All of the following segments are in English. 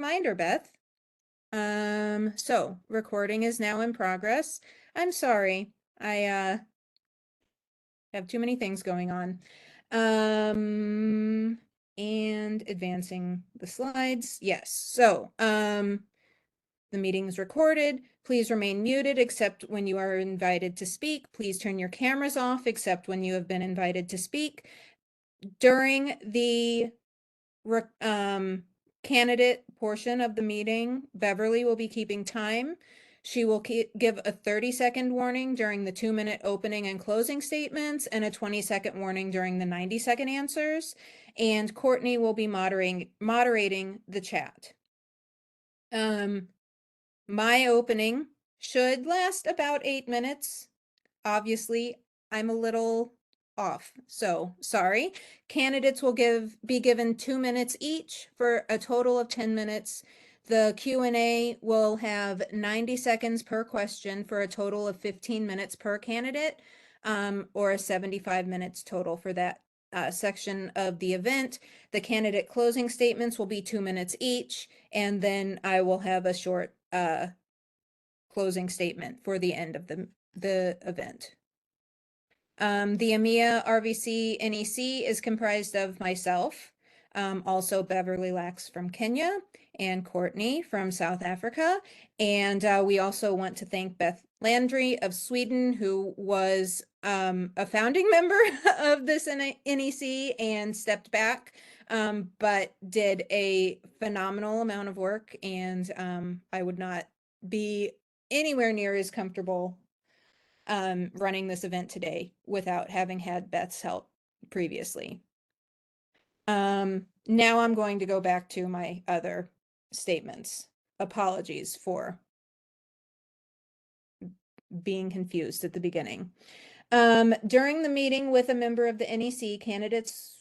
reminder, Beth. So recording is now in progress. I'm sorry. I have too many things going on. And advancing the slides. Yes. So, the meeting is recorded. Please remain muted except when you are invited to speak. Please turn your cameras off except when you have been invited to speak. During the candidate portion of the meeting, Beverly will be keeping time. She will give a 30-second warning during the 2-minute opening and closing statements and a 20-second warning during the 90-second answers. And Courtney will be moderating the chat. My opening should last about 8 minutes. Obviously, I'm a little off, so sorry. Candidates will be given 2 minutes each for a total of 10 minutes. The Q&A will have 90 seconds per question for a total of 15 minutes per candidate, or 75 minutes total for that section of the event. The candidate closing statements will be 2 minutes each, and then I will have a short closing statement for the end of the event. The EMEA RVC NEC is comprised of myself, also Beverly Lax from Kenya, and Courtney from South Africa. And we also want to thank Beth Landry of Sweden, who was a founding member of this NEC and stepped back, but did a phenomenal amount of work. And I would not be anywhere near as comfortable running this event today without having had Beth's help previously. Now I'm going to go back to my other statements. Apologies for being confused at the beginning. During the meeting with a member of the NEC, candidates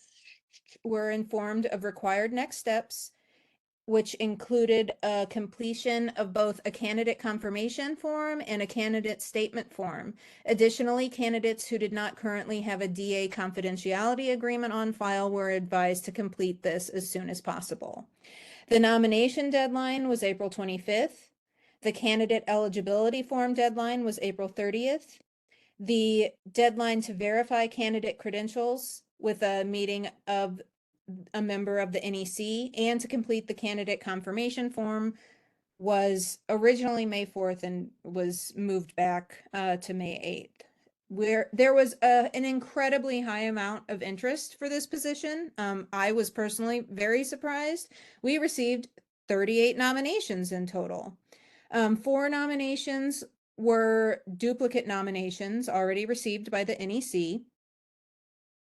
were informed of required next steps, which included a completion of both a candidate confirmation form and a candidate statement form. Additionally, candidates who did not currently have a DA confidentiality agreement on file were advised to complete this as soon as possible. The nomination deadline was April 25th. The candidate eligibility form deadline was April 30th. The deadline to verify candidate credentials with a meeting of a member of the NEC and to complete the candidate confirmation form was originally May 4th and was moved back to May 8th. Where there was an incredibly high amount of interest for this position. I was personally very surprised. We received 38 nominations in total. 4 nominations were duplicate nominations already received by the NEC.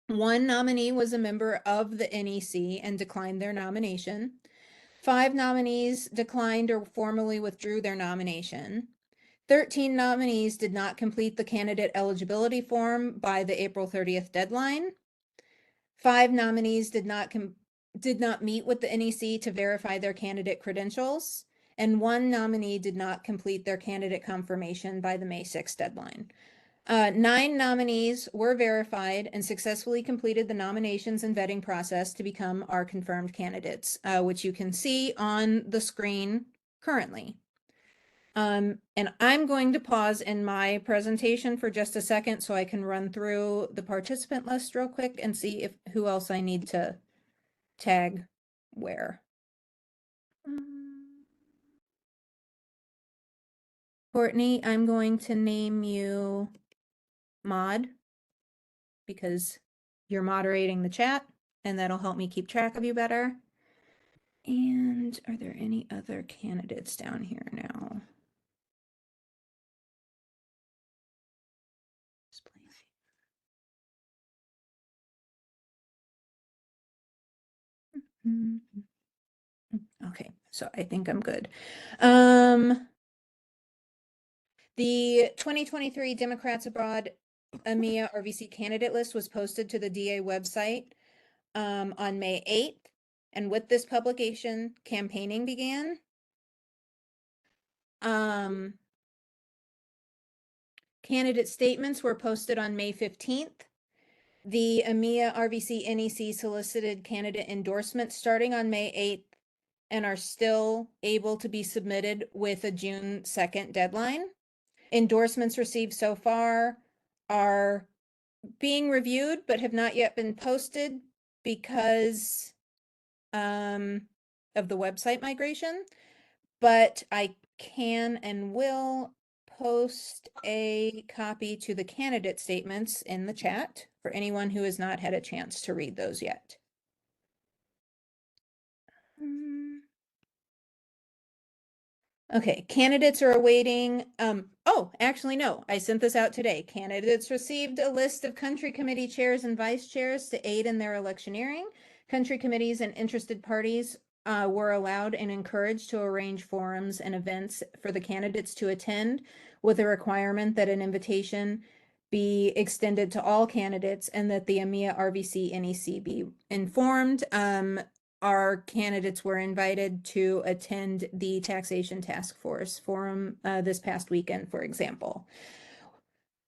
1 nominee was a member of the NEC and declined their nomination. 5 nominees declined or formally withdrew their nomination. 13 nominees did not complete the candidate eligibility form by the April 30th deadline. 5 nominees did not meet with the NEC to verify their candidate credentials, and 1 nominee did not complete their candidate confirmation by the May 6th deadline. 9 nominees were verified and successfully completed the nominations and vetting process to become our confirmed candidates, which you can see on the screen currently. And I'm going to pause in my presentation for just a second so I can run through the participant list real quick and see who else I need to tag where. Courtney, I'm going to name you Mod because you're moderating the chat and that'll help me keep track of you better. And are there any other candidates down here now? Okay, so I think I'm good. The 2023 Democrats Abroad EMEA RVC candidate list was posted to the DA website on May 8th. And with this publication, campaigning began. Candidate statements were posted on May 15th. The EMEA RVC NEC solicited candidate endorsements starting on May 8th and are still able to be submitted with a June 2nd deadline. Endorsements received so far are being reviewed but have not yet been posted because of the website migration. But I can and will post a copy to the candidate statements in the chat for anyone who has not had a chance to read those yet. Okay, candidates are awaiting, oh, actually, no, I sent this out today. Candidates received a list of country committee chairs and vice chairs to aid in their electioneering. Country committees and interested parties were allowed and encouraged to arrange forums and events for the candidates to attend, with a requirement that an invitation be extended to all candidates and that the EMEA RVC NEC be informed. Our candidates were invited to attend the Taxation Task Force Forum this past weekend, for example.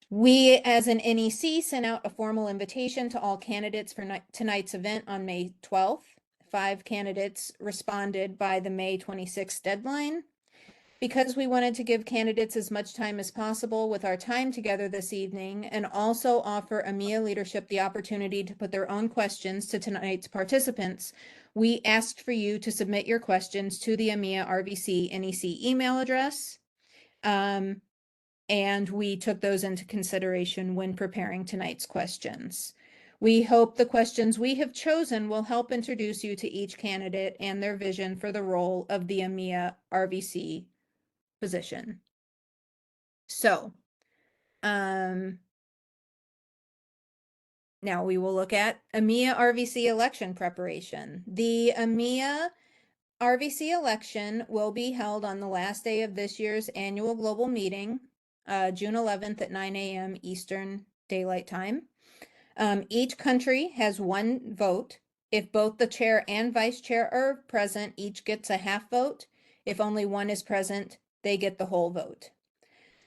We, as an NEC, sent out a formal invitation to all candidates for tonight's event on May 12th. 5 candidates responded by the May 26th deadline. Because we wanted to give candidates as much time as possible with our time together this evening, and also offer EMEA leadership the opportunity to put their own questions to tonight's participants, we asked for you to submit your questions to the EMEA RVC NEC email address. And we took those into consideration when preparing tonight's questions. We hope the questions we have chosen will help introduce you to each candidate and their vision for the role of the EMEA RVC position. So, now we will look at EMEA RVC election preparation. The EMEA RVC election will be held on the last day of this year's annual global meeting, June 11th at 9 a.m. Eastern Daylight Time. Each country has 1 vote. If both the chair and vice chair are present, each gets a half vote. If only one is present, they get the whole vote.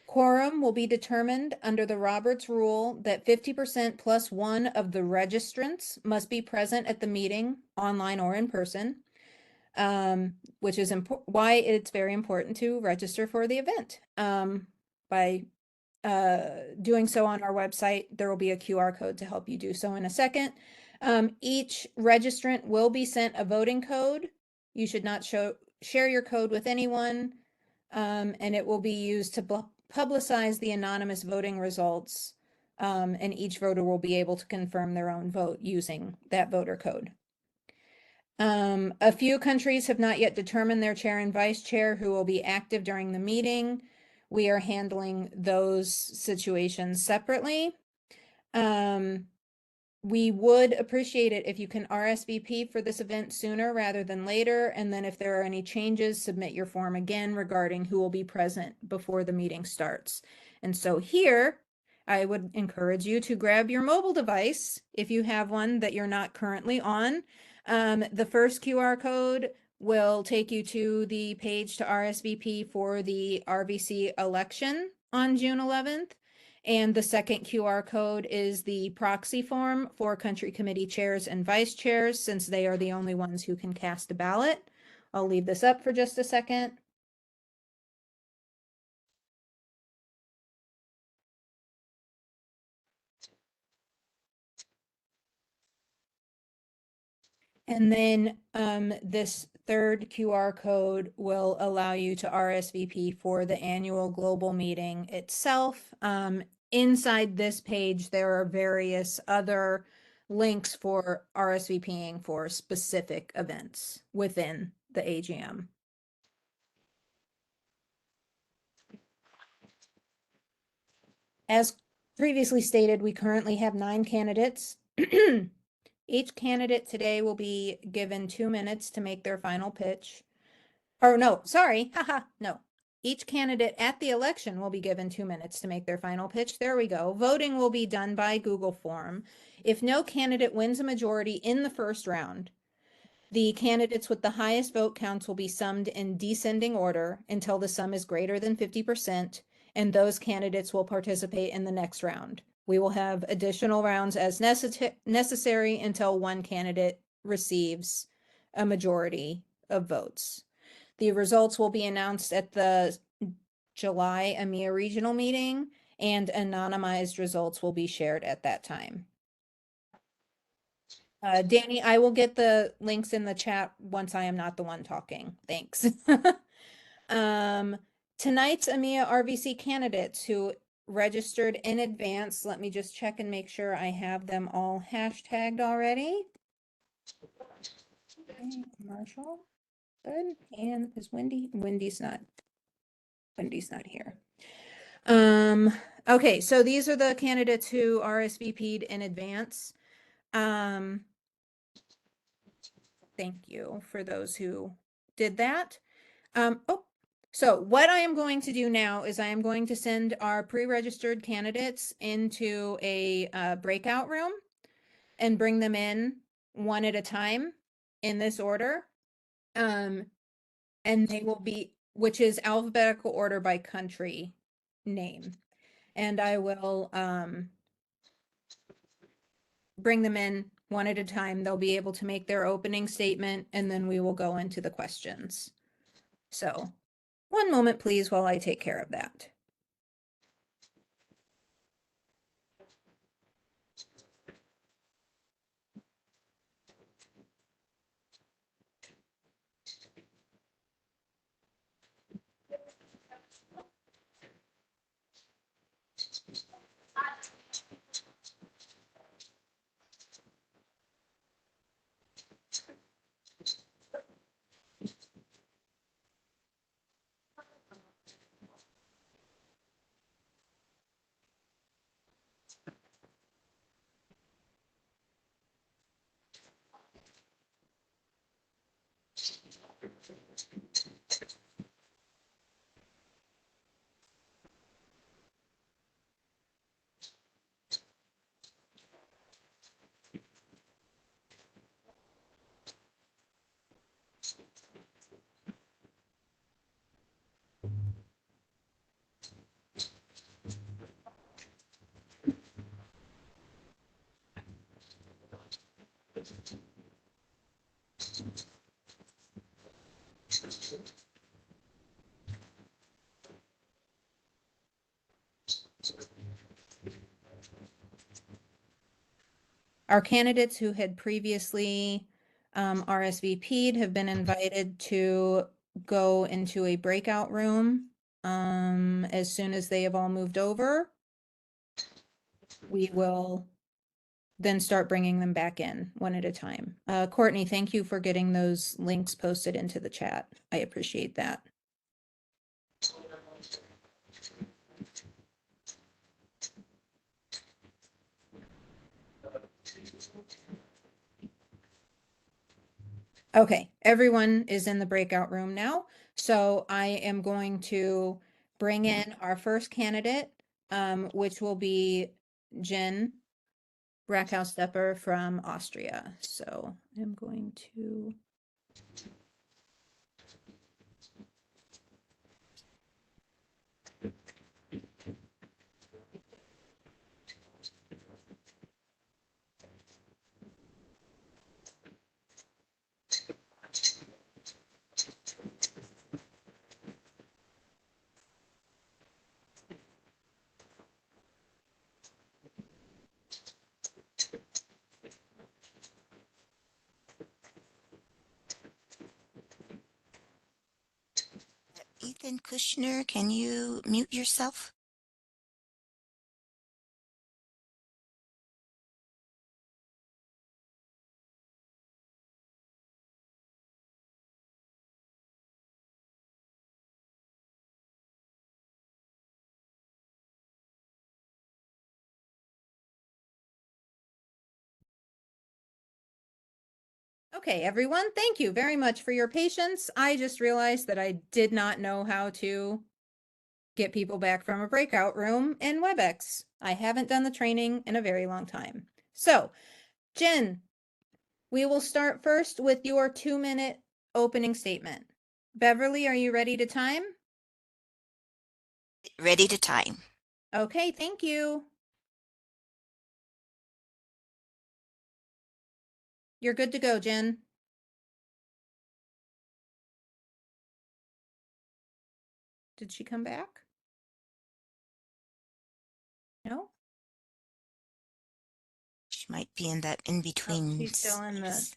Quorum will be determined under the Roberts rule that 50% plus 1 of the registrants must be present at the meeting, online or in person, which is why it's very important to register for the event. By doing so on our website, there will be a QR code to help you do so in a second. Each registrant will be sent a voting code. You should not share your code with anyone, and it will be used to publicize the anonymous voting results, and each voter will be able to confirm their own vote using that voter code. A few countries have not yet determined their chair and vice chair who will be active during the meeting. We are handling those situations separately. We would appreciate it if you can RSVP for this event sooner rather than later. And then if there are any changes, submit your form again regarding who will be present before the meeting starts. And so here, I would encourage you to grab your mobile device if you have one that you're not currently on. The first QR code will take you to the page to RSVP for the RVC election on June 11th. And the second QR code is the proxy form for country committee chairs and vice chairs, since they are the only ones who can cast a ballot. I'll leave this up for just a second. And then this third QR code will allow you to RSVP for the annual global meeting itself. Inside this page, there are various other links for RSVPing for specific events within the AGM. As previously stated, we currently have 9 candidates. Each candidate today will be given 2 minutes to make their final pitch. Or no, sorry, haha, no. Each candidate at the election will be given 2 minutes to make their final pitch. There we go. Voting will be done by Google form. If no candidate wins a majority in the first round, the candidates with the highest vote counts will be summed in descending order until the sum is greater than 50%, and those candidates will participate in the next round. We will have additional rounds as necessary until one candidate receives a majority of votes. The results will be announced at the July EMEA regional meeting, and anonymized results will be shared at that time. Danny, I will get the links in the chat once I am not the one talking. Thanks. Tonight's EMEA RVC candidates who registered in advance, let me just check and make sure I have them all hashtagged already. Okay, Marshall, good. And is Wendy's not here. Okay, so these are the candidates who RSVP'd in advance. Thank you for those who did that. So what I am going to do now is I am going to send our pre-registered candidates into a breakout room and bring them in one at a time in this order. And they will be, which is alphabetical order by country name. And I will bring them in one at a time. They'll be able to make their opening statement, and then we will go into the questions. So one moment, please, while I take care of that. Our candidates who had previously RSVP'd have been invited to go into a breakout room as soon as they have all moved over. We will then start bringing them back in one at a time. Courtney, thank you for getting those links posted into the chat. I appreciate that. Okay, everyone is in the breakout room now. So I am going to bring in our first candidate, which will be Jen Brackhaus-Stepper from Austria. So I'm going to. Ethan Kushner, can you mute yourself? Okay, everyone, thank you very much for your patience. I just realized that I did not know how to get people back from a breakout room in WebEx. I haven't done the training in a very long time. So, Jen, we will start first with your 2-minute opening statement. Beverly, are you ready to time? Ready to time. Okay, thank you. You're good to go, Jen. Did she come back? No? She might be in that in-between She's still in the, space.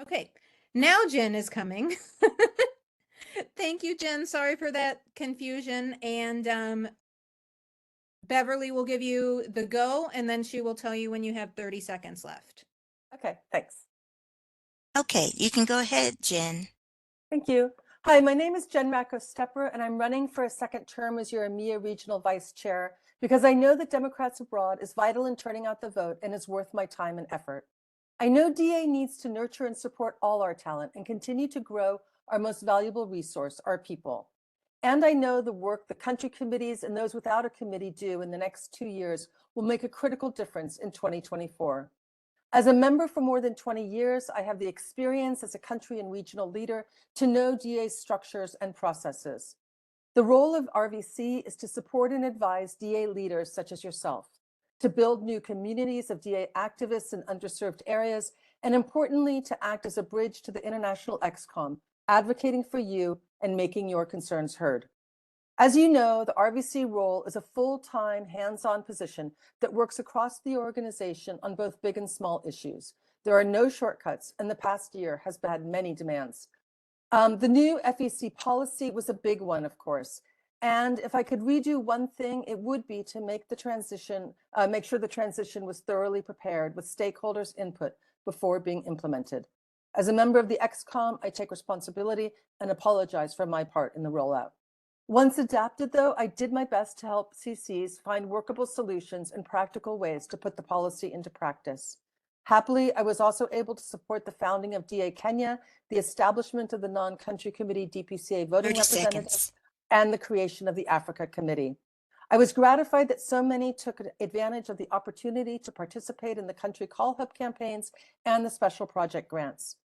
okay. Now Jen is coming. Thank you, Jen. Sorry for that confusion. And Beverly will give you the go, and then she will tell you when you have 30 seconds left. Okay, thanks. Okay, you can go ahead, Jen. Thank you. Hi, my name is Jen Racco-Stepper, and I'm running for a second term as your EMEA Regional Vice Chair because I know that Democrats abroad is vital in turning out the vote and is worth my time and effort. I know DA needs to nurture and support all our talent and continue to grow our most valuable resource, our people. And I know the work the country committees and those without a committee do in the next 2 years will make a critical difference in 2024. As a member for more than 20 years, I have the experience as a country and regional leader to know DA's structures and processes. The role of RVC is to support and advise DA leaders such as yourself, to build new communities of DA activists in underserved areas, and importantly, to act as a bridge to the international ExCom, advocating for you and making your concerns heard. As you know, the RVC role is a full-time, hands-on position that works across the organization on both big and small issues. There are no shortcuts, and the past year has had many demands. The new FEC policy was a big one, of course. And if I could redo one thing, it would be to make the transition, make sure the transition was thoroughly prepared with stakeholders' input before being implemented. As a member of the ExCom, I take responsibility and apologize for my part in the rollout. Once adapted, though, I did my best to help CCs find workable solutions and practical ways to put the policy into practice. Happily, I was also able to support the founding of DA Kenya, the establishment of the non-country committee DPCA voting 30 representative, seconds. and the creation of the Africa Committee. I was gratified that so many took advantage of the opportunity to participate in the country call hub campaigns and the special project grants.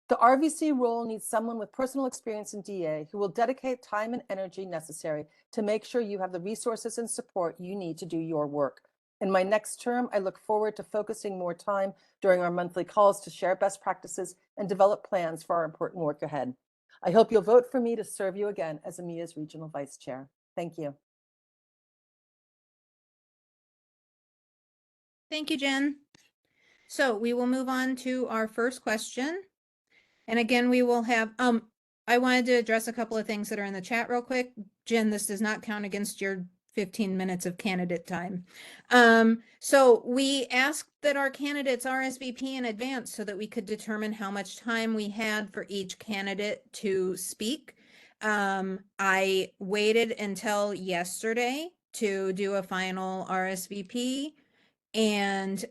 The RVC role needs someone with personal experience in DA who will dedicate time and energy necessary to make sure you have the resources and support you need to do your work. In my next term, I look forward to focusing more time during our monthly calls to share best practices and develop plans for our important work ahead. I hope you'll vote for me to serve you again as EMEA's Regional Vice Chair. Thank you. Thank you, Jen. So we will move on to our first question. And again, we will have, I wanted to address a couple of things that are in the chat real quick. Jen, this does not count against your 15 minutes of candidate time. So we asked that our candidates RSVP in advance so that we could determine how much time we had for each candidate to speak. I waited until yesterday to do a final RSVP, and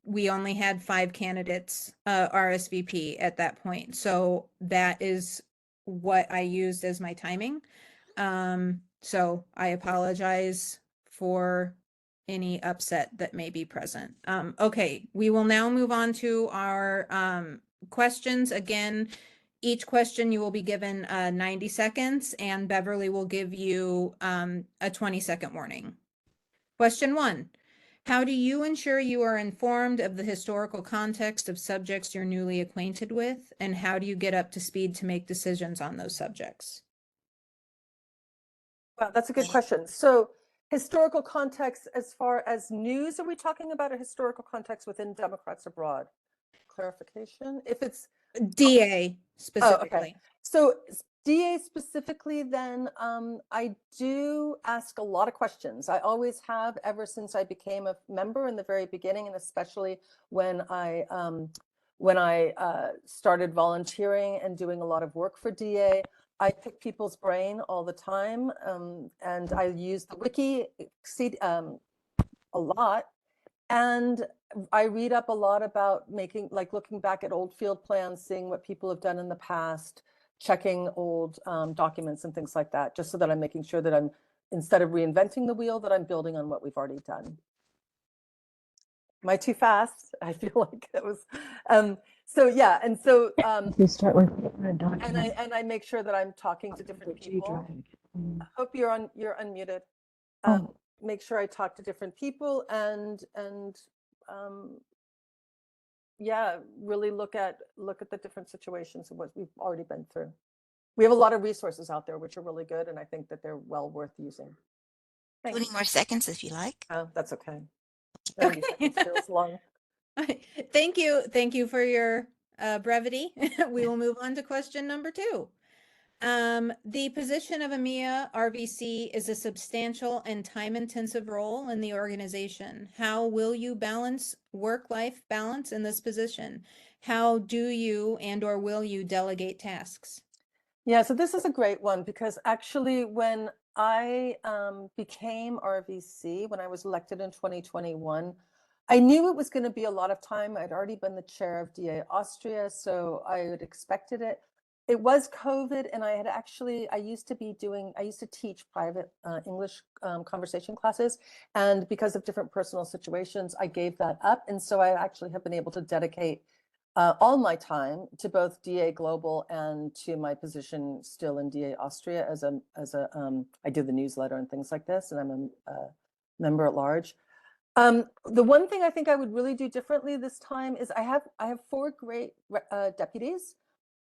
we only had 5 candidates RSVP at that point. So that is what I used as my timing. So I apologize for any upset that may be present. Okay, we will now move on to our questions. Again, each question you will be given 90 seconds, and Beverly will give you a 20-second warning. Question 1. How do you ensure you are informed of the historical context of subjects you're newly acquainted with, and how do you get up to speed to make decisions on those subjects? Wow, that's a good question. So historical context as far as news, are we talking about a historical context within Democrats abroad? Clarification? If it's DA specifically. Oh, okay. So DA specifically, then I do ask a lot of questions. I always have ever since I became a member in the very beginning, and especially when I started volunteering and doing a lot of work for DA. I pick people's brain all the time, and I use the wiki a lot. And I read up a lot about looking back at old field plans, seeing what people have done in the past, checking old documents and things like that, just so that I'm making sure that I'm instead of reinventing the wheel, that I'm building on what we've already done. Am I too fast? I feel like it was. So yeah, and so You start with a document. and I make sure that I'm talking to different What do you people. drag? I hope you're unmuted. Oh. Make sure I talk to different people and yeah, really look at the different situations of what we've already been through. We have a lot of resources out there which are really good, and I think that they're well worth using. 20 more seconds if you like. Oh, that's okay. 90 Okay. seconds feels long. Thank you. Thank you for your brevity. We will move on to question number 2. The position of EMEA RVC is a substantial and time-intensive role in the organization. How will you balance work-life balance in this position? How do you and/or will you delegate tasks? Yeah, so this is a great one because actually when I became RVC, when I was elected in 2021, I knew it was going to be a lot of time. I'd already been the chair of DA Austria, so I had expected it. It was COVID, and I used to teach private English conversation classes, and because of different personal situations, I gave that up. And so I actually have been able to dedicate all my time to both DA Global and to my position still in DA Austria I do the newsletter and things like this, and I'm a member at large. The one thing I think I would really do differently this time is I have 4 great deputies,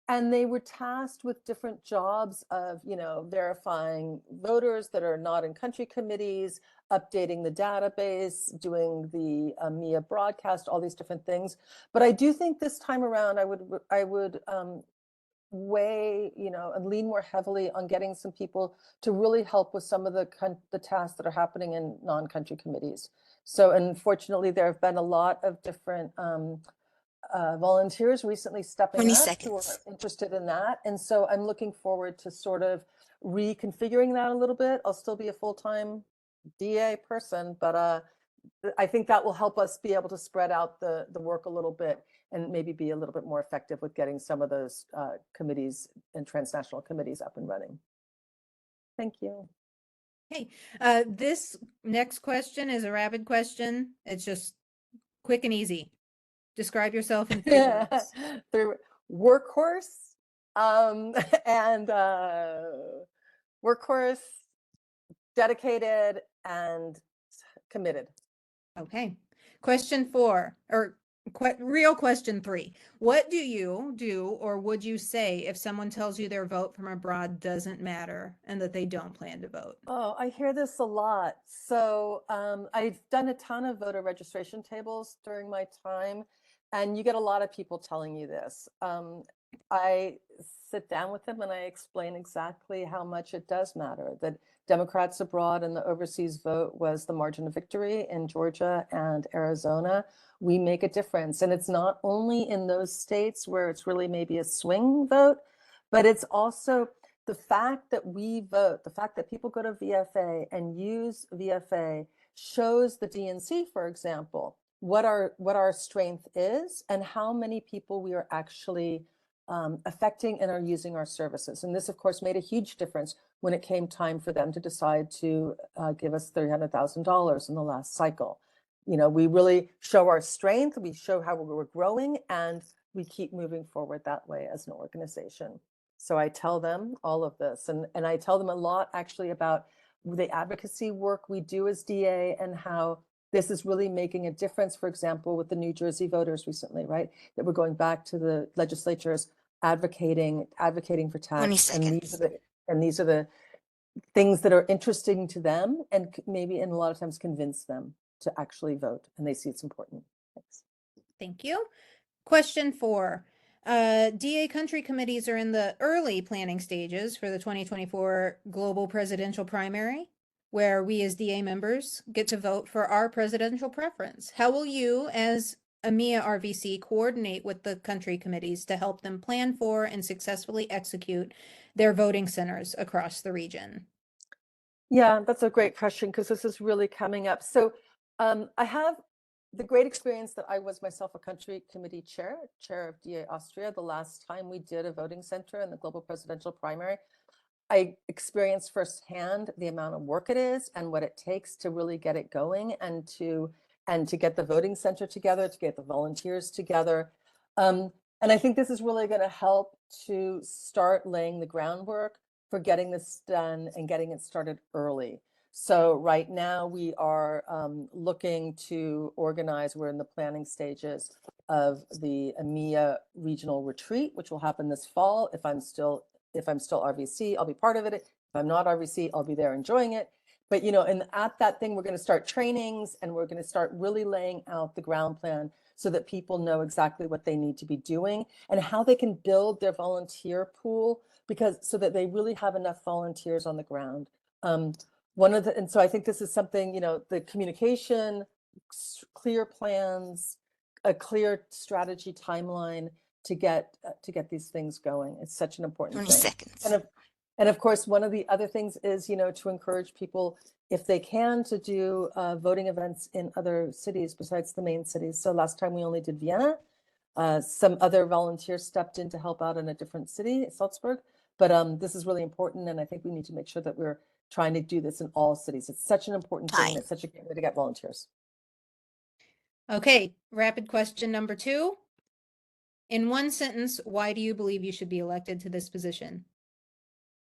and they were tasked with different jobs of, verifying voters that are not in country committees, updating the database, doing the EMEA broadcast, all these different things. But I do think this time around, I would weigh, and lean more heavily on getting some people to really help with some of the tasks that are happening in non-country committees. So unfortunately, there have been a lot of different volunteers recently stepping 20 up who are seconds. interested in that. And so I'm looking forward to sort of reconfiguring that a little bit. I'll still be a full-time DA person, but I think that will help us be able to spread out the work a little bit and maybe be a little bit more effective with getting some of those committees and transnational committees up and running. Thank you. Okay, this next question is a rapid question. It's just quick and easy. Describe yourself in 3 words. They're workhorse and workhorse, dedicated, and committed. Okay. Question 4, or real question 3. What do you do or would you say if someone tells you their vote from abroad doesn't matter and that they don't plan to vote? Oh, I hear this a lot. So I've done a ton of voter registration tables during my time, and you get a lot of people telling you this. I sit down with them and I explain exactly how much it does matter, that Democrats abroad and the overseas vote was the margin of victory in Georgia and Arizona. We make a difference. And it's not only in those states where it's really maybe a swing vote, but it's also the fact that we vote, the fact that people go to VFA and use VFA shows the DNC, for example, what our strength is and how many people we are actually affecting and are using our services. And this, of course, made a huge difference when it came time for them to decide to give us $300,000 in the last cycle. We really show our strength, we show how we're growing, and we keep moving forward that way as an organization. So I tell them all of this, and I tell them a lot actually about the advocacy work we do as DA and how this is really making a difference, for example, with the New Jersey voters recently, right? That we're going back to the legislatures advocating for 20 tax. seconds. And these are the things that are interesting to them and maybe in a lot of times convince them to actually vote, and they see it's important. Thanks. Thank you. Question 4. DA country committees are in the early planning stages for the 2024 global presidential primary, where we as DA members get to vote for our presidential preference. How will you, as EMEA RVC, coordinate with the country committees to help them plan for and successfully execute their voting centers across the region? Yeah, that's a great question because this is really coming up. So I have the great experience that I was myself a country committee chair of DA Austria the last time we did a voting center in the global presidential primary. I experienced firsthand the amount of work it is and what it takes to really get it going and to get the voting center together, to get the volunteers together. And I think this is really going to help to start laying the groundwork for getting this done and getting it started early. So right now we are looking to organize, we're in the planning stages of the EMEA regional retreat, which will happen this fall. If I'm still RVC, I'll be part of it. If I'm not RVC, I'll be there enjoying it. But, you know, and at that thing, we're going to start trainings and we're going to start really laying out the ground plan so that people know exactly what they need to be doing and how they can build their volunteer pool, because so that they really have enough volunteers on the ground. And so I think this is something, you know, the communication, clear plans, a clear strategy timeline to get these things going. It's such an important 20 thing. seconds. And of course, one of the other things is, you know, to encourage people, if they can, to do voting events in other cities besides the main cities. So last time we only did Vienna. Some other volunteers stepped in to help out in a different city, Salzburg. But this is really important, and I think we need to make sure that we're trying to do this in all cities. It's such an important thing. And it's such a great way to get volunteers. Okay, rapid question number 2. In one sentence, why do you believe you should be elected to this position?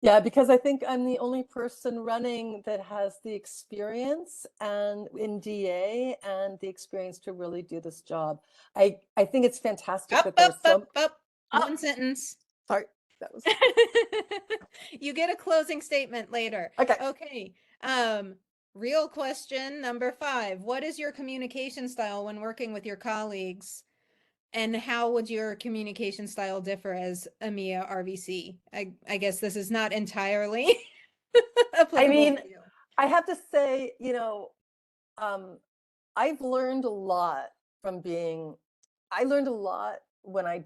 Yeah, because I think I'm the only person running that has the experience and in DA and the experience to really do this job. I think it's fantastic that there's One sentence. Sorry, that was You get a closing statement later. okay. Okay. Real question number 5. What is your communication style when working with your colleagues? And how would your communication style differ as EMEA RVC? I guess this is not entirely applicable. I mean, to you. I have to say, you know, I've learned a lot from I learned a lot when I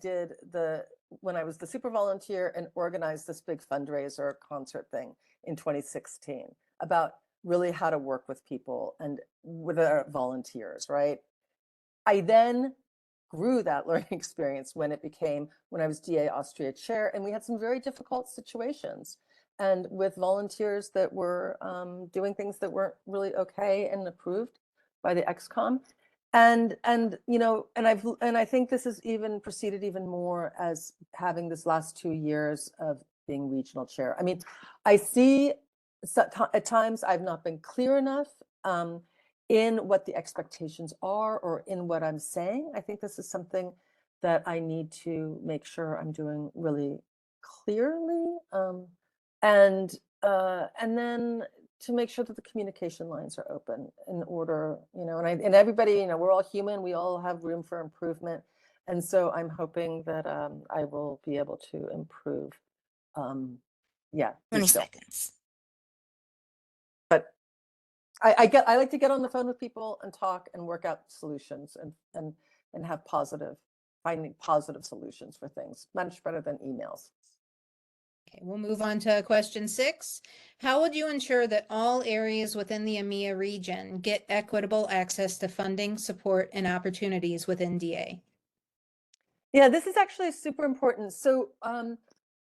was the super volunteer and organized this big fundraiser concert thing in 2016 about really how to work with people and with our volunteers, right? I then grew that learning experience when I was DA Austria chair, and we had some very difficult situations and with volunteers that were doing things that weren't really okay and approved by the XCOM. And you know, and I think this is even proceeded even more as having this last 2 years of being regional chair. I mean, I see at times I've not been clear enough in what the expectations are or in what I'm saying. I think this is something that I need to make sure I'm doing really clearly, and then to make sure that the communication lines are open in order, you know, and everybody, you know, we're all human, we all have room for improvement. And so I'm hoping that I will be able to improve. Yeah. 20 seconds. But I like to get on the phone with people and talk and work out solutions and have finding positive solutions for things, much better than emails. Okay, we'll move on to question 6. How would you ensure that all areas within the EMEA region get equitable access to funding, support, and opportunities within DA? Yeah, this is actually super important. So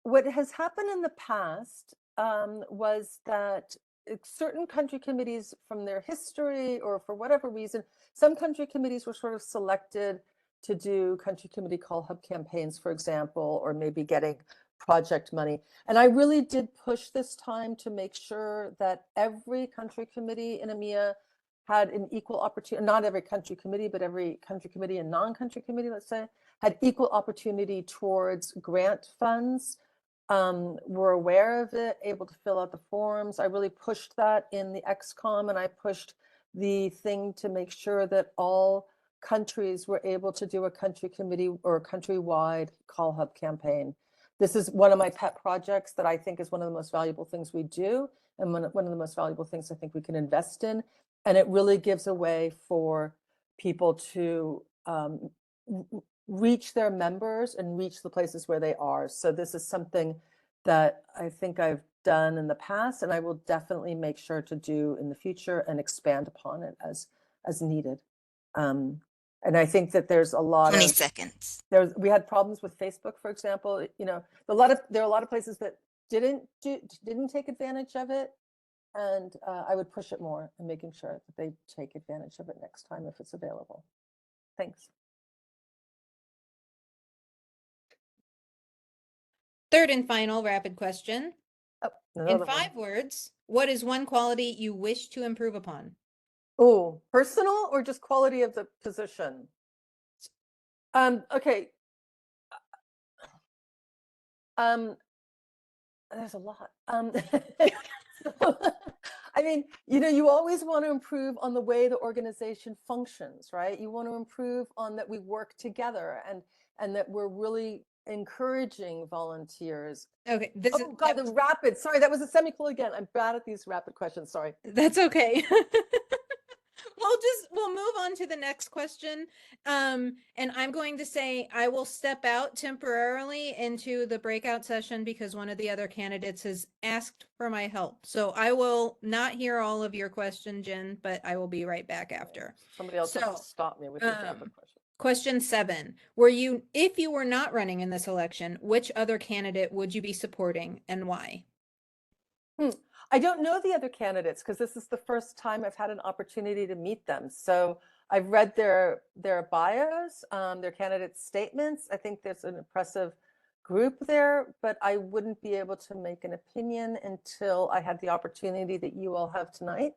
what has happened in the past was that certain country committees, from their history or for whatever reason, some country committees were sort of selected to do country committee call hub campaigns, for example, or maybe getting project money. And I really did push this time to make sure that every country committee in EMEA had an equal opportunity, not every country committee, but every country committee and non-country committee, let's say, had equal opportunity towards grant funds, were aware of it, able to fill out the forms. I really pushed that in the XCOM, and I pushed the thing to make sure that all countries were able to do a country committee or a countrywide call hub campaign. This is one of my pet projects that I think is one of the most valuable things we do, and one of the most valuable things I think we can invest in. And it really gives a way for people to reach their members and reach the places where they are. So this is something that I think I've done in the past, and I will definitely make sure to do in the future and expand upon it as needed. And I think that there's a lot 20 of seconds. we had problems with Facebook, for example. You know, there are a lot of places that didn't take advantage of it, and I would push it more and making sure that they take advantage of it next time if it's available. Thanks. Third and final rapid question. Oh, In another 5 one. words, what is one quality you wish to improve upon? Oh, personal or just quality of the position? Okay. There's a lot. So, I mean, you always want to improve on the way the organization functions, right? You want to improve on that we work together and that we're really encouraging volunteers. Okay, Oh God, the rapid. Sorry, that was a semicolon again. I'm bad at these rapid questions. Sorry. That's okay. We'll move on to the next question. And I'm going to say I will step out temporarily into the breakout session because one of the other candidates has asked for my help. So I will not hear all of your question, Jen, but I will be right back after. Somebody else has to stop me with these rapid questions. Question 7. If you were not running in this election, which other candidate would you be supporting and why? I don't know the other candidates because this is the first time I've had an opportunity to meet them. So I've read their bios, their candidate statements. I think there's an impressive group there, but I wouldn't be able to make an opinion until I had the opportunity that you all have tonight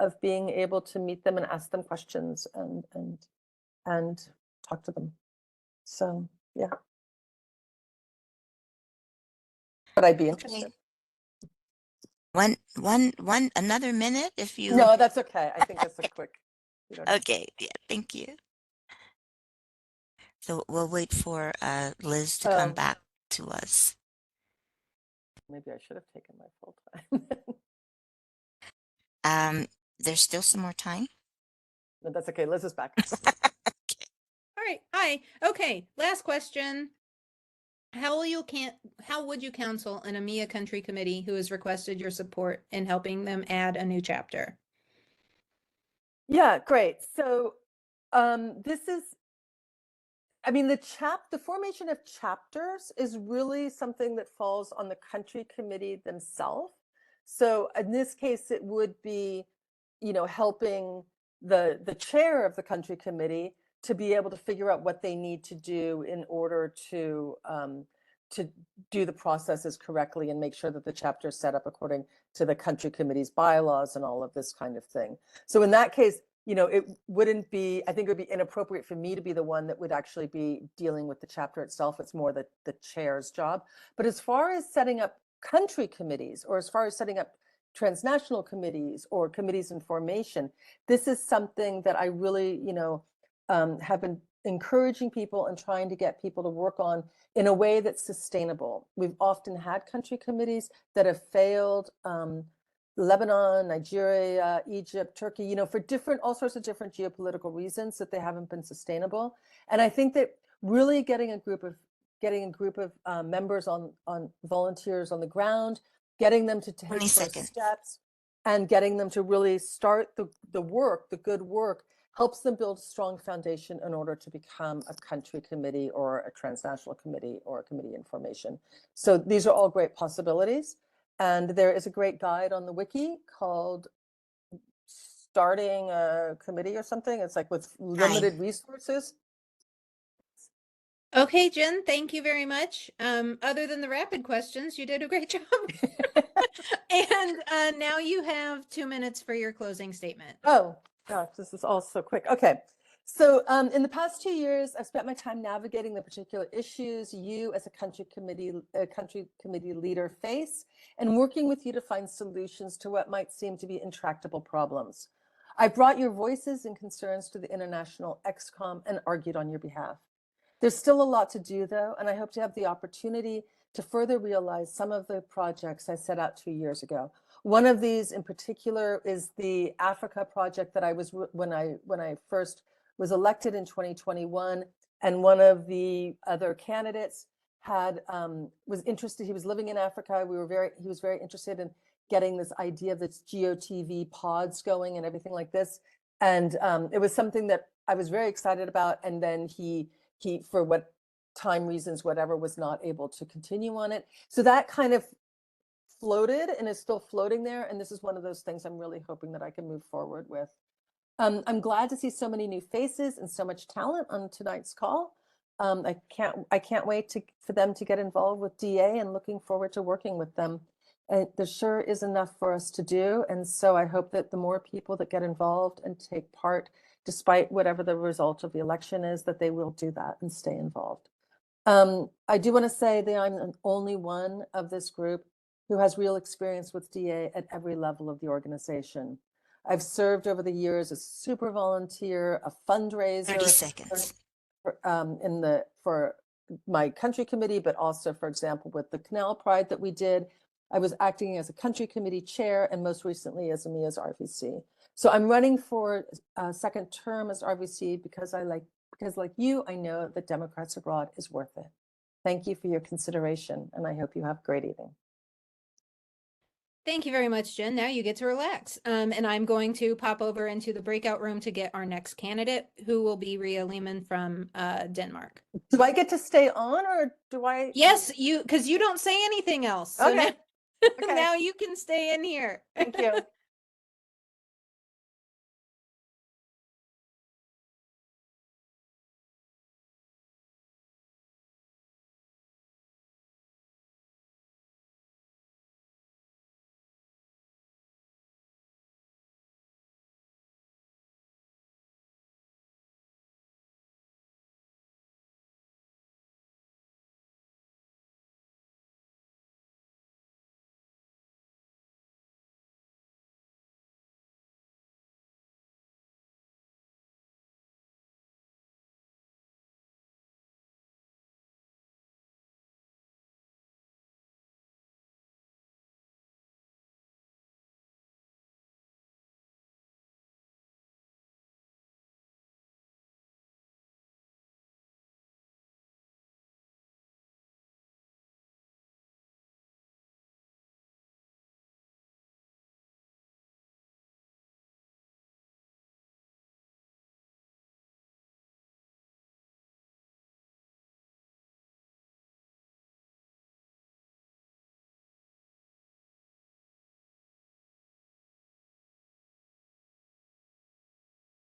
of being able to meet them and ask them questions and talk to them. So yeah. But I'd be interested. Another minute if you. No, that's okay. I think that's a quick. Okay, yeah, thank you. So we'll wait for Liz to come back to us. Maybe I should have taken my full time. There's still some more time. No, that's okay. Liz is back. Okay. All right. Hi. Okay. Last question. How would you counsel an EMEA country committee who has requested your support in helping them add a new chapter? Yeah, great. So the formation of chapters is really something that falls on the country committee themselves. So in this case, it would be, helping the chair of the country committee to be able to figure out what they need to do in order to do the processes correctly and make sure that the chapter is set up according to the country committee's bylaws and all of this kind of thing. So in that case, it wouldn't be, I think it would be inappropriate for me to be the one that would actually be dealing with the chapter itself. It's more the chair's job. But as far as setting up country committees, or as far as setting up transnational committees or committees in formation, this is something that I really, have been encouraging people and trying to get people to work on in a way that's sustainable. We've often had country committees that have failed. Lebanon, Nigeria, Egypt, Turkey, for all sorts of different geopolitical reasons that they haven't been sustainable. And I think that really getting a group of members on volunteers on the ground, getting them to take first steps, and getting them to really start the work, the good work, helps them build a strong foundation in order to become a country committee or a transnational committee or a committee in formation. So these are all great possibilities. And there is a great guide on the wiki called Starting a Committee or something. It's like with limited resources. Okay, Jen, thank you very much. Other than the rapid questions, you did a great job. And now you have 2 minutes for your closing statement. Oh, gosh, this is all so quick. Okay. So in the past 2 years, I've spent my time navigating the particular issues you as a country committee leader face and working with you to find solutions to what might seem to be intractable problems. I brought your voices and concerns to the International ExCom and argued on your behalf. There's still a lot to do, though, and I hope to have the opportunity to further realize some of the projects I set out 2 years ago. One of these in particular is the Africa project that I was when I first was elected in 2021, and one of the other candidates was interested. He was living in Africa. He was very interested in getting this idea of this GeoTV pods going and everything like this. And it was something that I was very excited about. And then he for what time reasons, whatever, was not able to continue on it. So that kind of floated and is still floating there. And this is one of those things I'm really hoping that I can move forward with. I'm glad to see so many new faces and so much talent on tonight's call. I can't wait for them to get involved with DA, and looking forward to working with them. There sure is enough for us to do. And so I hope that the more people that get involved and take part, despite whatever the result of the election is, that they will do that and stay involved. I do want to say that I'm the only one of this group who has real experience with DA at every level of the organization. I've served over the years as super volunteer, a fundraiser. 30 seconds. For my country committee, but also, for example, with the Canal Pride that we did. I was acting as a country committee chair and most recently as EMEA's RVC. So I'm running for a second term as RVC because like you, I know that Democrats Abroad is worth it. Thank you for your consideration, and I hope you have a great evening. Thank you very much, Jen. Now you get to relax. And I'm going to pop over into the breakout room to get our next candidate, who will be Rhea Leman from Denmark. Do I get to stay on, or do I? Yes, because you don't say anything else. So Okay. now, now you can stay in here. Thank you.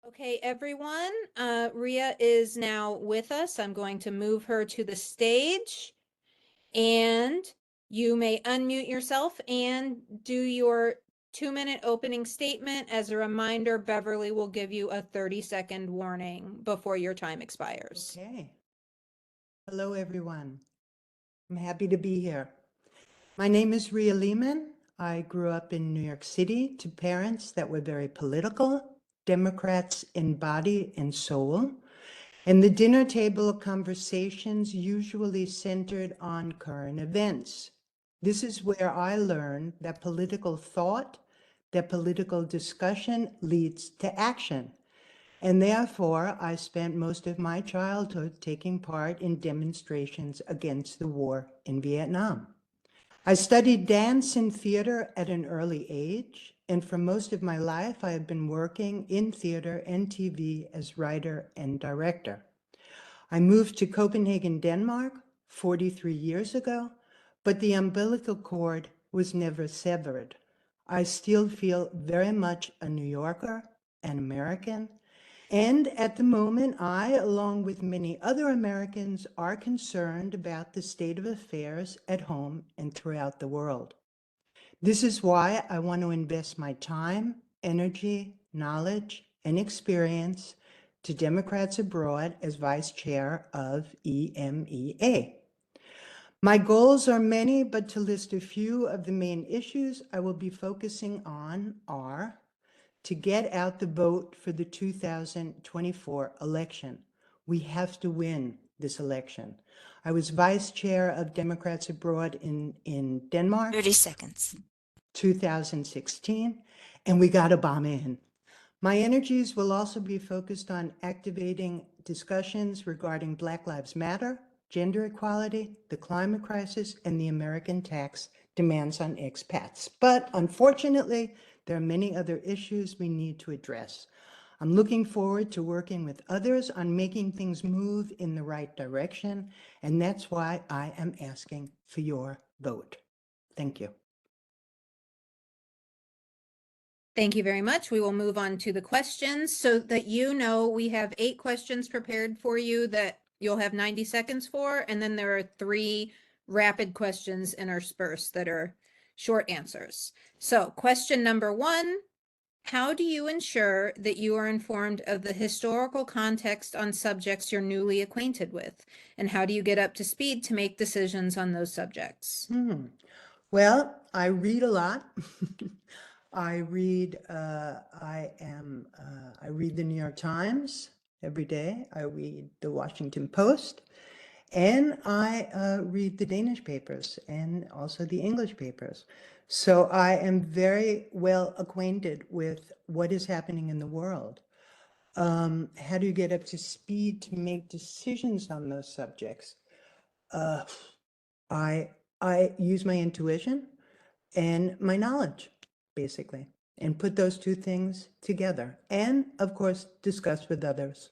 Okay, everyone, Rhea is now with us. I'm going to move her to the stage, and you may unmute yourself and do your 2-minute opening statement. As a reminder, Beverly will give you a 30-second warning before your time expires. Okay. Hello, everyone. I'm happy to be here. My name is Rhea Leman. I grew up in New York City to parents that were very political, Democrats in body and soul, and the dinner table conversations usually centered on current events. This is where I learned that political thought, that political discussion leads to action. And therefore, I spent most of my childhood taking part in demonstrations against the war in Vietnam. I studied dance and theater at an early age, and for most of my life, I have been working in theater and TV as writer and director. I moved to Copenhagen, Denmark, 43 years ago, but the umbilical cord was never severed. I still feel very much a New Yorker, an American, and at the moment, I, along with many other Americans, are concerned about the state of affairs at home and throughout the world. This is why I want to invest my time, energy, knowledge, and experience to Democrats Abroad as Vice Chair of EMEA. My goals are many, but to list a few of the main issues I will be focusing on are to get out the vote for the 2024 election. We have to win this election. I was vice chair of Democrats Abroad in Denmark. 30 seconds. 2016, and we got Obama in. My energies will also be focused on activating discussions regarding Black Lives Matter, gender equality, the climate crisis, and the American tax demands on expats. But unfortunately, there are many other issues we need to address. I'm looking forward to working with others on making things move in the right direction, and that's why I am asking for your vote. Thank you. Thank you very much. We will move on to the questions so that you know we have 8 questions prepared for you that you'll have 90 seconds for, and then there are 3 rapid questions interspersed that are short answers. So question number 1, how do you ensure that you are informed of the historical context on subjects you're newly acquainted with? And how do you get up to speed to make decisions on those subjects? Well, I read a lot. I read the New York Times every day. I read the Washington Post, and I read the Danish papers and also the English papers. So I am very well acquainted with what is happening in the world. How do you get up to speed to make decisions on those subjects? I use my intuition and my knowledge, basically, and put those 2 things together. And of course, discuss with others.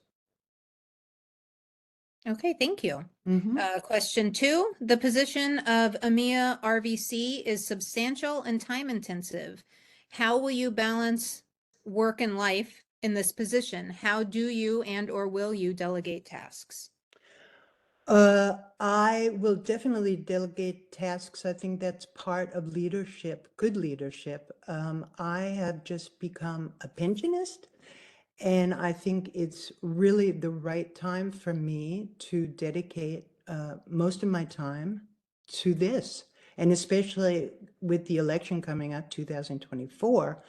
Okay, thank you. Mhm. Question 2, the position of EMEA RVC is substantial and time intensive. How will you balance work and life in this position? How do you and or will you delegate tasks? I will definitely delegate tasks. I think that's part of leadership, good leadership. I have just become a pensionist, and I think it's really the right time for me to dedicate most of my time to this. And especially with the election coming up, 2024,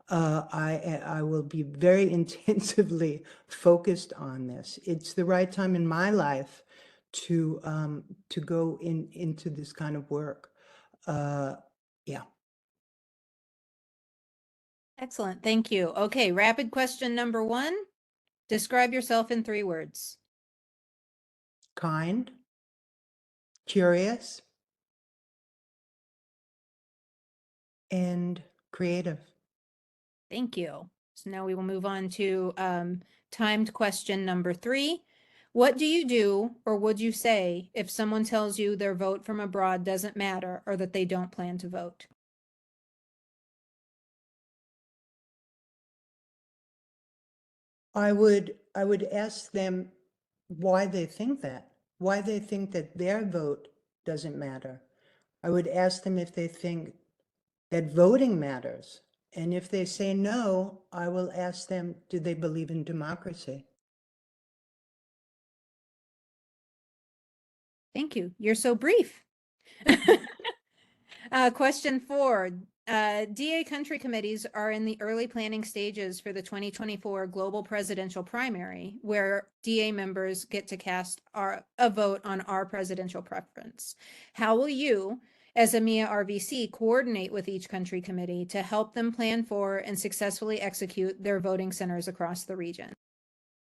I will be very intensively focused on this. It's the right time in my life to go into this kind of work. Yeah. Excellent, thank you. Okay, rapid question number 1, describe yourself in 3 words. Kind, curious, and creative. Thank you. So now we will move on to timed question number 3. What do you do or would you say if someone tells you their vote from abroad doesn't matter or that they don't plan to vote? I would ask them why they think that their vote doesn't matter. I would ask them if they think that voting matters. And if they say no, I will ask them, do they believe in democracy? Thank you. You're so brief. Question 4. DA country committees are in the early planning stages for the 2024 global presidential primary, where DA members get to cast a vote on our presidential preference. How will you, as EMEA RVC, coordinate with each country committee to help them plan for and successfully execute their voting centers across the region?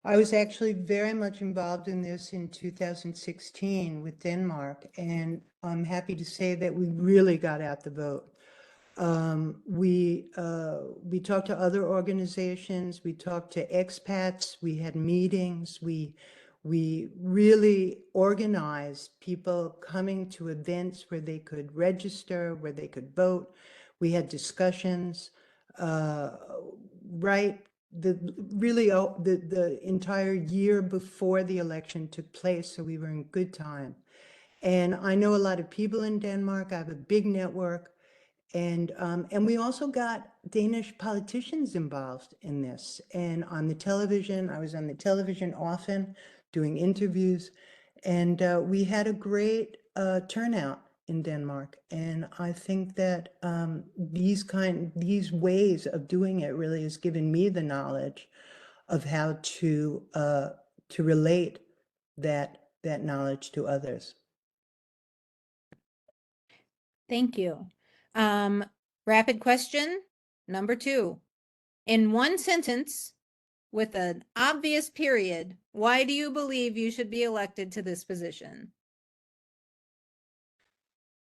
I was actually very much involved in this in 2016 with Denmark, and I'm happy to say that we really got out the vote. We talked to other organizations, we talked to expats, we had meetings, we really organized people coming to events where they could register, where they could vote. We had discussions, right? The entire year before the election took place, so we were in good time. And I know a lot of people in Denmark. I have a big network. And we also got Danish politicians involved in this. And on the television, I was on the television often doing interviews. And we had a great turnout in Denmark. And I think that these ways of doing it really has given me the knowledge of how to relate that knowledge to others. Thank you. Rapid question number 2. In one sentence, with an obvious period, why do you believe you should be elected to this position?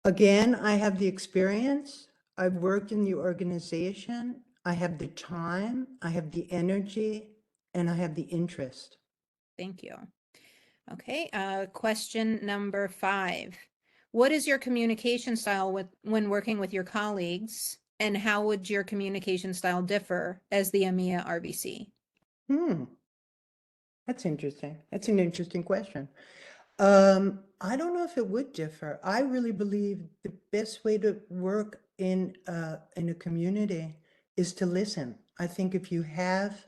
Again, I have the experience. I've worked in the organization. I have the time, I have the energy, and I have the interest. Thank you. Okay, question number 5. What is your communication style when working with your colleagues? And how would your communication style differ as the EMEA RVC? That's interesting. That's an interesting question. I don't know if it would differ. I really believe the best way to work in a community is to listen. I think if you have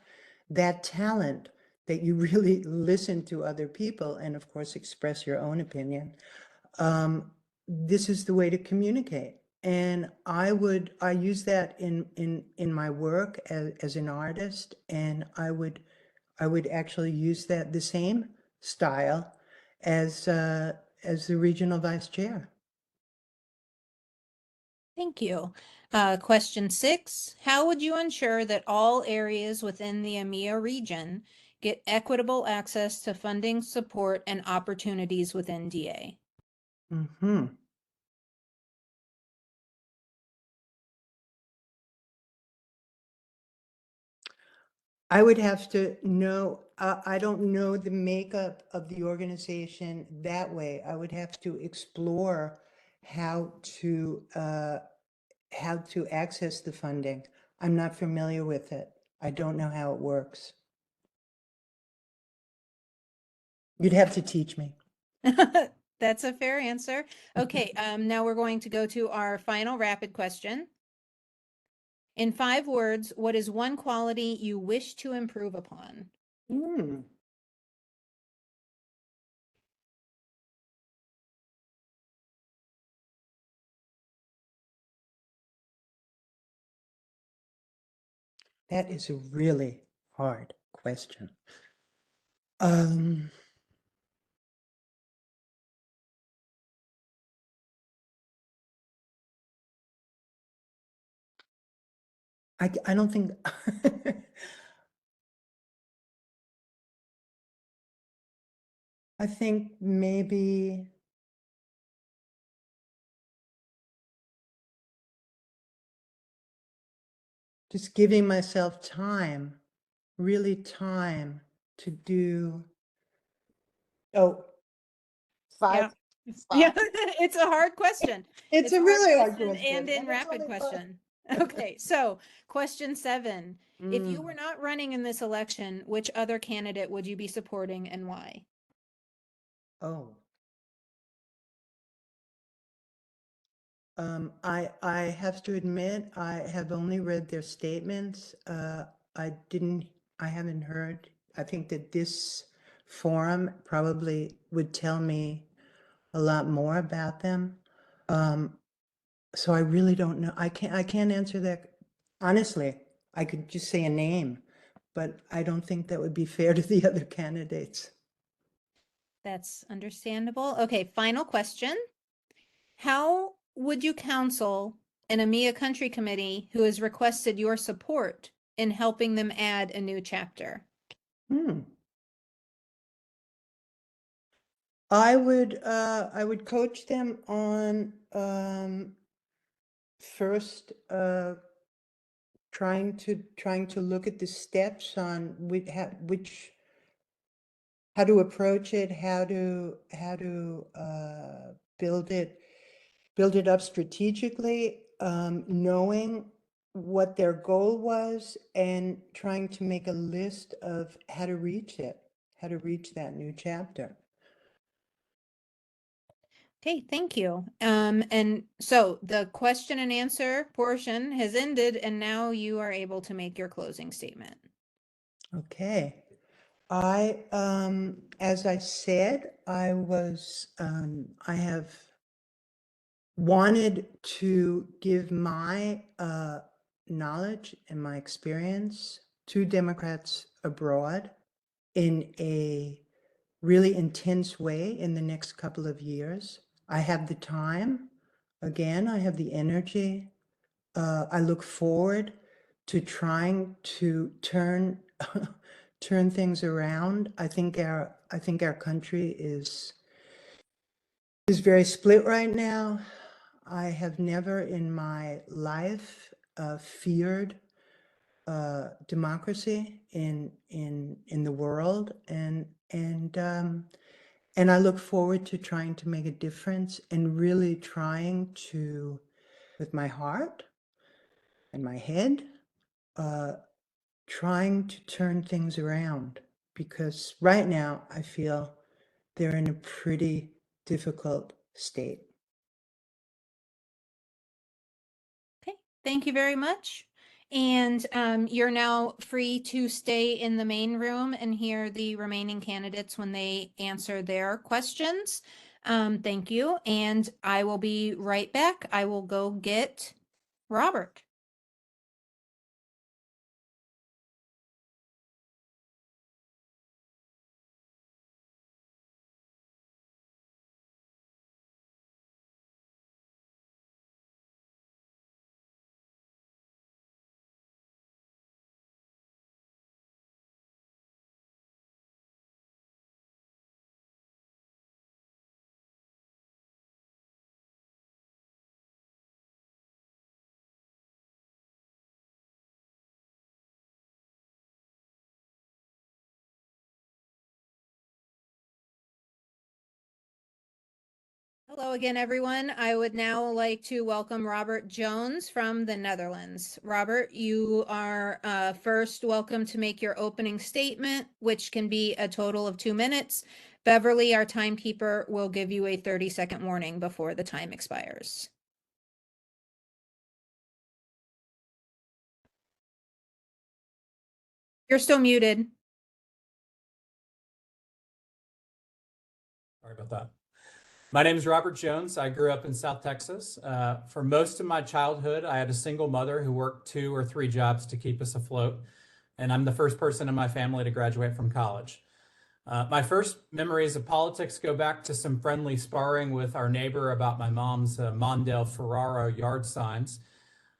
that talent that you really listen to other people and of course express your own opinion, this is the way to communicate. And I use that in my work as an artist, and I would actually use that the same style as the regional vice chair. Thank you. Question 6, how would you ensure that all areas within the EMEA region get equitable access to funding, support, and opportunities within DA? Mm-hmm. I would have to know, I don't know the makeup of the organization that way. I would have to explore how to access the funding. I'm not familiar with it. I don't know how it works. You'd have to teach me. That's a fair answer. Okay, now we're going to go to our final rapid question. In 5 words, what is one quality you wish to improve upon? Hmm. That is a really hard question. I don't think I think maybe just giving myself time, really time to do. Oh, five. Yeah, it's a hard question. It's a hard really hard question question. and in it's rapid only five. question. Okay, so question 7. If you Mm. were not running in this election, which other candidate would you be supporting and why? Oh. I have to admit, I have only read their statements. I haven't heard. I think that this forum probably would tell me a lot more about them. So I really don't know. I can't answer that. Honestly, I could just say a name, but I don't think that would be fair to the other candidates. That's understandable. Okay, final question. How would you counsel an EMEA country committee who has requested your support in helping them add a new chapter? Hmm. I would coach them on first trying to look at the steps on how to approach it, how to build it up strategically, knowing what their goal was and trying to make a list of how to reach that new chapter. Okay, thank you. And so the question and answer portion has ended, and now you are able to make your closing statement. Okay. As I said, I have wanted to give my knowledge and my experience to Democrats abroad in a really intense way in the next couple of years. I have the time. Again, I have the energy. I look forward to trying to turn things around. I think our country is very split right now. I have never in my life feared democracy in the world, and I look forward to trying to make a difference and really trying to, with my heart, and my head, trying to turn things around, because right now I feel they're in a pretty difficult state. Okay, thank you very much. And you're now free to stay in the main room and hear the remaining candidates when they answer their questions. Thank you. And I will be right back. I will go get Robert. Hello again, everyone. I would now like to welcome Robert Jones from the Netherlands. Robert, you are first welcome to make your opening statement, which can be a total of 2 minutes. Beverly, our timekeeper, will give you a 30-second warning before the time expires. You're still muted. Sorry about that. My name is Robert Jones. I grew up in South Texas. For most of my childhood, I had a single mother who worked 2 or 3 jobs to keep us afloat. And I'm the first person in my family to graduate from college. My first memories of politics go back to some friendly sparring with our neighbor about my mom's Mondale Ferraro yard signs.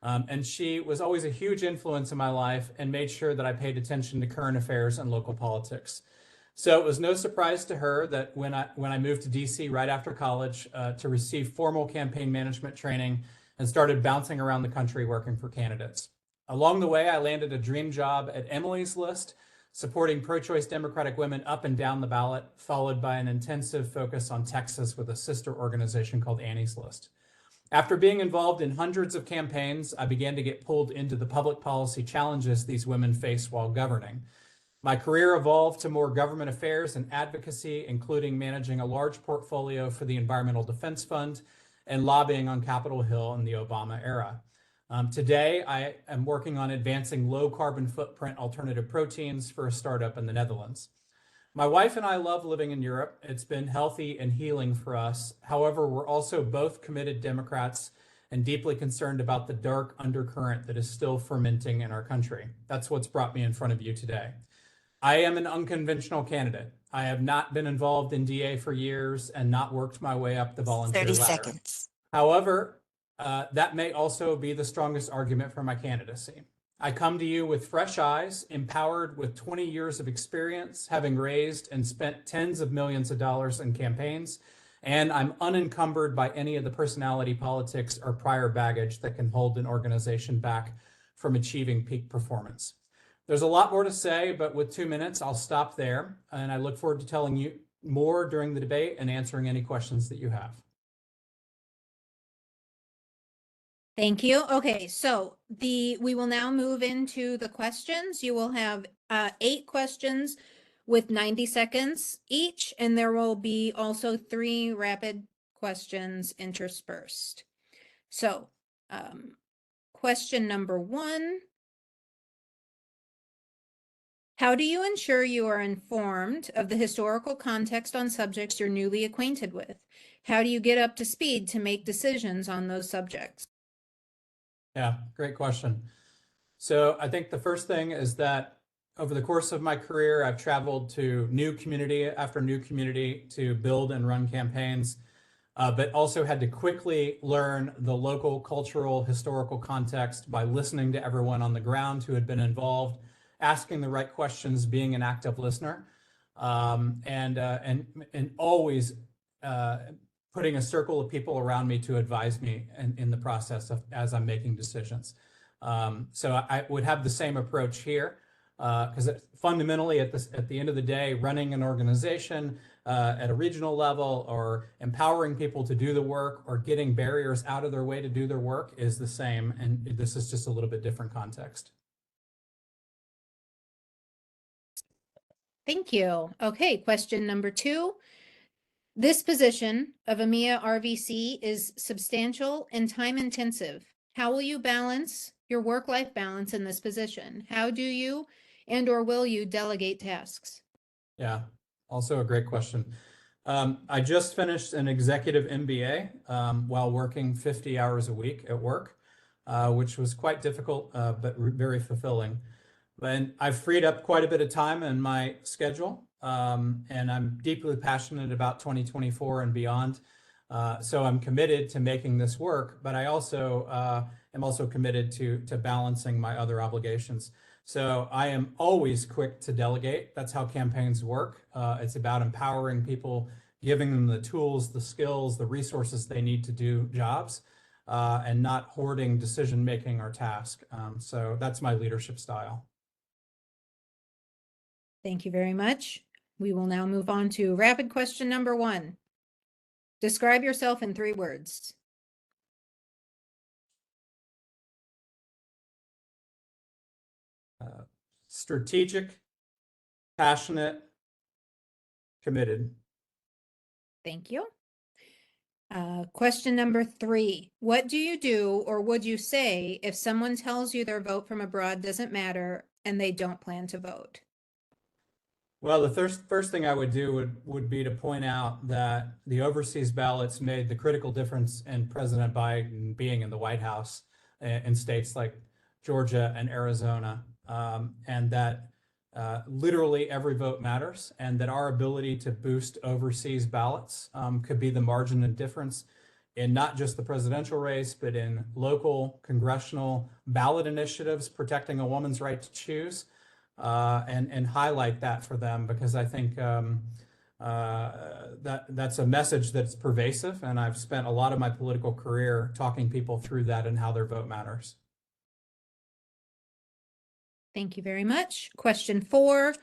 And she was always a huge influence in my life and made sure that I paid attention to current affairs and local politics. So it was no surprise to her that when I moved to DC right after college to receive formal campaign management training and started bouncing around the country working for candidates. Along the way, I landed a dream job at Emily's List, supporting pro-choice Democratic women up and down the ballot, followed by an intensive focus on Texas with a sister organization called Annie's List. After being involved in hundreds of campaigns, I began to get pulled into the public policy challenges these women face while governing. My career evolved to more government affairs and advocacy, including managing a large portfolio for the Environmental Defense Fund and lobbying on Capitol Hill in the Obama era. Today, I am working on advancing low carbon footprint alternative proteins for a startup in the Netherlands. My wife and I love living in Europe. It's been healthy and healing for us. However, we're also both committed Democrats and deeply concerned about the dark undercurrent that is still fermenting in our country. That's what's brought me in front of you today. I am an unconventional candidate. I have not been involved in DA for years and not worked my way up the volunteer 30 ladder. seconds. However, that may also be the strongest argument for my candidacy. I come to you with fresh eyes, empowered with 20 years of experience, having raised and spent tens of millions of dollars in campaigns, and I'm unencumbered by any of the personality politics or prior baggage that can hold an organization back from achieving peak performance. There's a lot more to say, but with 2 minutes, I'll stop there. And I look forward to telling you more during the debate and answering any questions that you have. Thank you. Okay, so we will now move into the questions. You will have 8 questions with 90 seconds each, and there will be also 3 rapid questions interspersed. So, question number 1. How do you ensure you are informed of the historical context on subjects you're newly acquainted with? How do you get up to speed to make decisions on those subjects? Yeah, great question. So I think the first thing is that over the course of my career, I've traveled to new community after new community to build and run campaigns, but also had to quickly learn the local cultural historical context by listening to everyone on the ground who had been involved, asking the right questions, being an active listener, and always putting a circle of people around me to advise me in the process of as I'm making decisions. So I would have the same approach here. because fundamentally at the end of the day, running an organization at a regional level or empowering people to do the work or getting barriers out of their way to do their work is the same. And this is just a little bit different context. Thank you. Okay, question number 2. This position of EMEA RVC is substantial and time intensive. How will you balance your work-life balance in this position? How do you or will you delegate tasks? Yeah, also a great question. I just finished an executive MBA while working 50 hours a week at work, which was quite difficult, but very fulfilling. And I've freed up quite a bit of time in my schedule, and I'm deeply passionate about 2024 and beyond. So I'm committed to making this work, but I also am also committed to balancing my other obligations. So I am always quick to delegate. That's how campaigns work. It's about empowering people, giving them the tools, the skills, the resources they need to do jobs, and not hoarding decision-making or task. So that's my leadership style. Thank you very much. We will now move on to rapid question number 1. Describe yourself in 3 words. Strategic, passionate, committed. Thank you. Question number 3. What do you do or would you say if someone tells you their vote from abroad doesn't matter and they don't plan to vote? Well, the first thing I would do would be to point out that the overseas ballots made the critical difference in President Biden being in the White House in states like Georgia and Arizona, and that literally every vote matters, and that our ability to boost overseas ballots could be the margin of difference in not just the presidential race, but in local congressional ballot initiatives protecting a woman's right to choose. And highlight that for them, because I think that's a message that's pervasive, and I've spent a lot of my political career talking people through that and how their vote matters. Thank you very much. Question 4.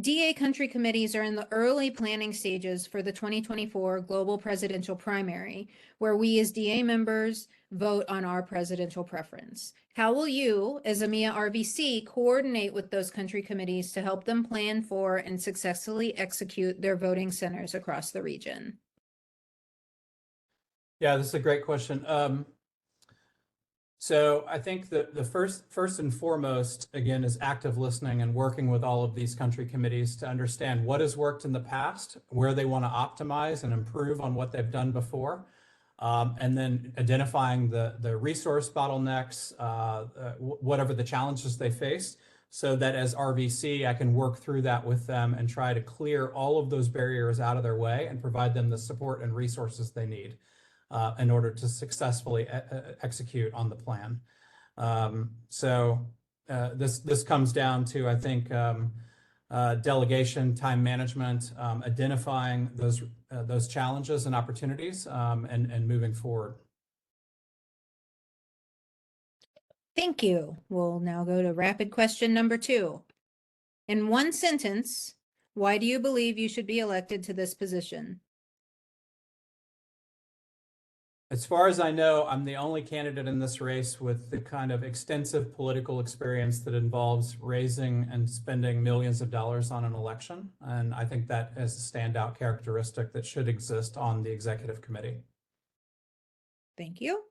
DA country committees are in the early planning stages for the 2024 global presidential primary, where we as DA members vote on our presidential preference. How will you, as EMEA RVC, coordinate with those country committees to help them plan for and successfully execute their voting centers across the region? Yeah, this is a great question. So I think that the first and foremost, again, is active listening and working with all of these country committees to understand what has worked in the past, where they want to optimize and improve on what they've done before, and then identifying the resource bottlenecks, whatever the challenges they face, so that as RVC, I can work through that with them and try to clear all of those barriers out of their way and provide them the support and resources they need in order to successfully execute on the plan. So this comes down to, I think, delegation, time management, identifying those challenges and opportunities, and moving forward. Thank you. We'll now go to rapid question number 2. In 1 sentence, why do you believe you should be elected to this position? As far as I know, I'm the only candidate in this race with the kind of extensive political experience that involves raising and spending millions of dollars on an election. And I think that is a standout characteristic that should exist on the executive committee. Thank you.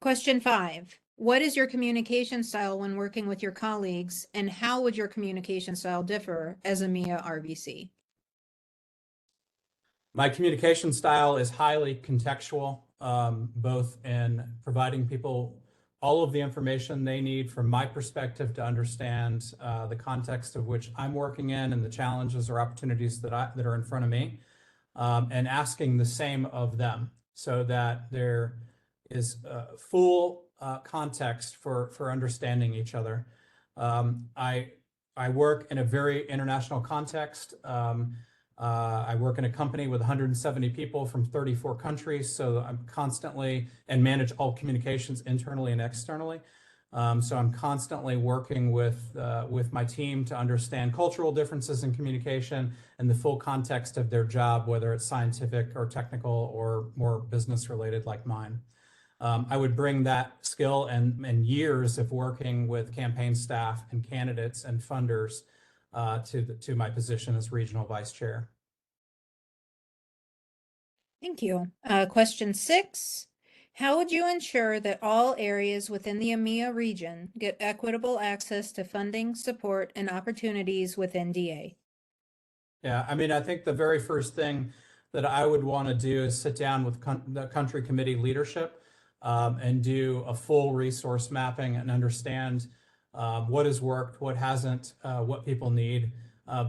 Question 5. What is your communication style when working with your colleagues, and how would your communication style differ as EMEA RVC? My communication style is highly contextual, both in providing people all of the information they need from my perspective to understand the context of which I'm working in and the challenges or opportunities that are in front of me, and asking the same of them so that there is full context for understanding each other. I work in a very international context. I work in a company with 170 people from 34 countries, so I'm constantly and manage all communications internally and externally. So I'm constantly working with my team to understand cultural differences in communication and the full context of their job, whether it's scientific or technical or more business related like mine. I would bring that skill and years of working with campaign staff and candidates and funders to my position as regional vice chair. Thank you. Question 6. How would you ensure that all areas within the EMEA region get equitable access to funding, support, and opportunities within DA? Yeah, I mean, I think the very first thing that I would want to do is sit down with the country committee leadership and do a full resource mapping and understand what has worked, what hasn't, what people need,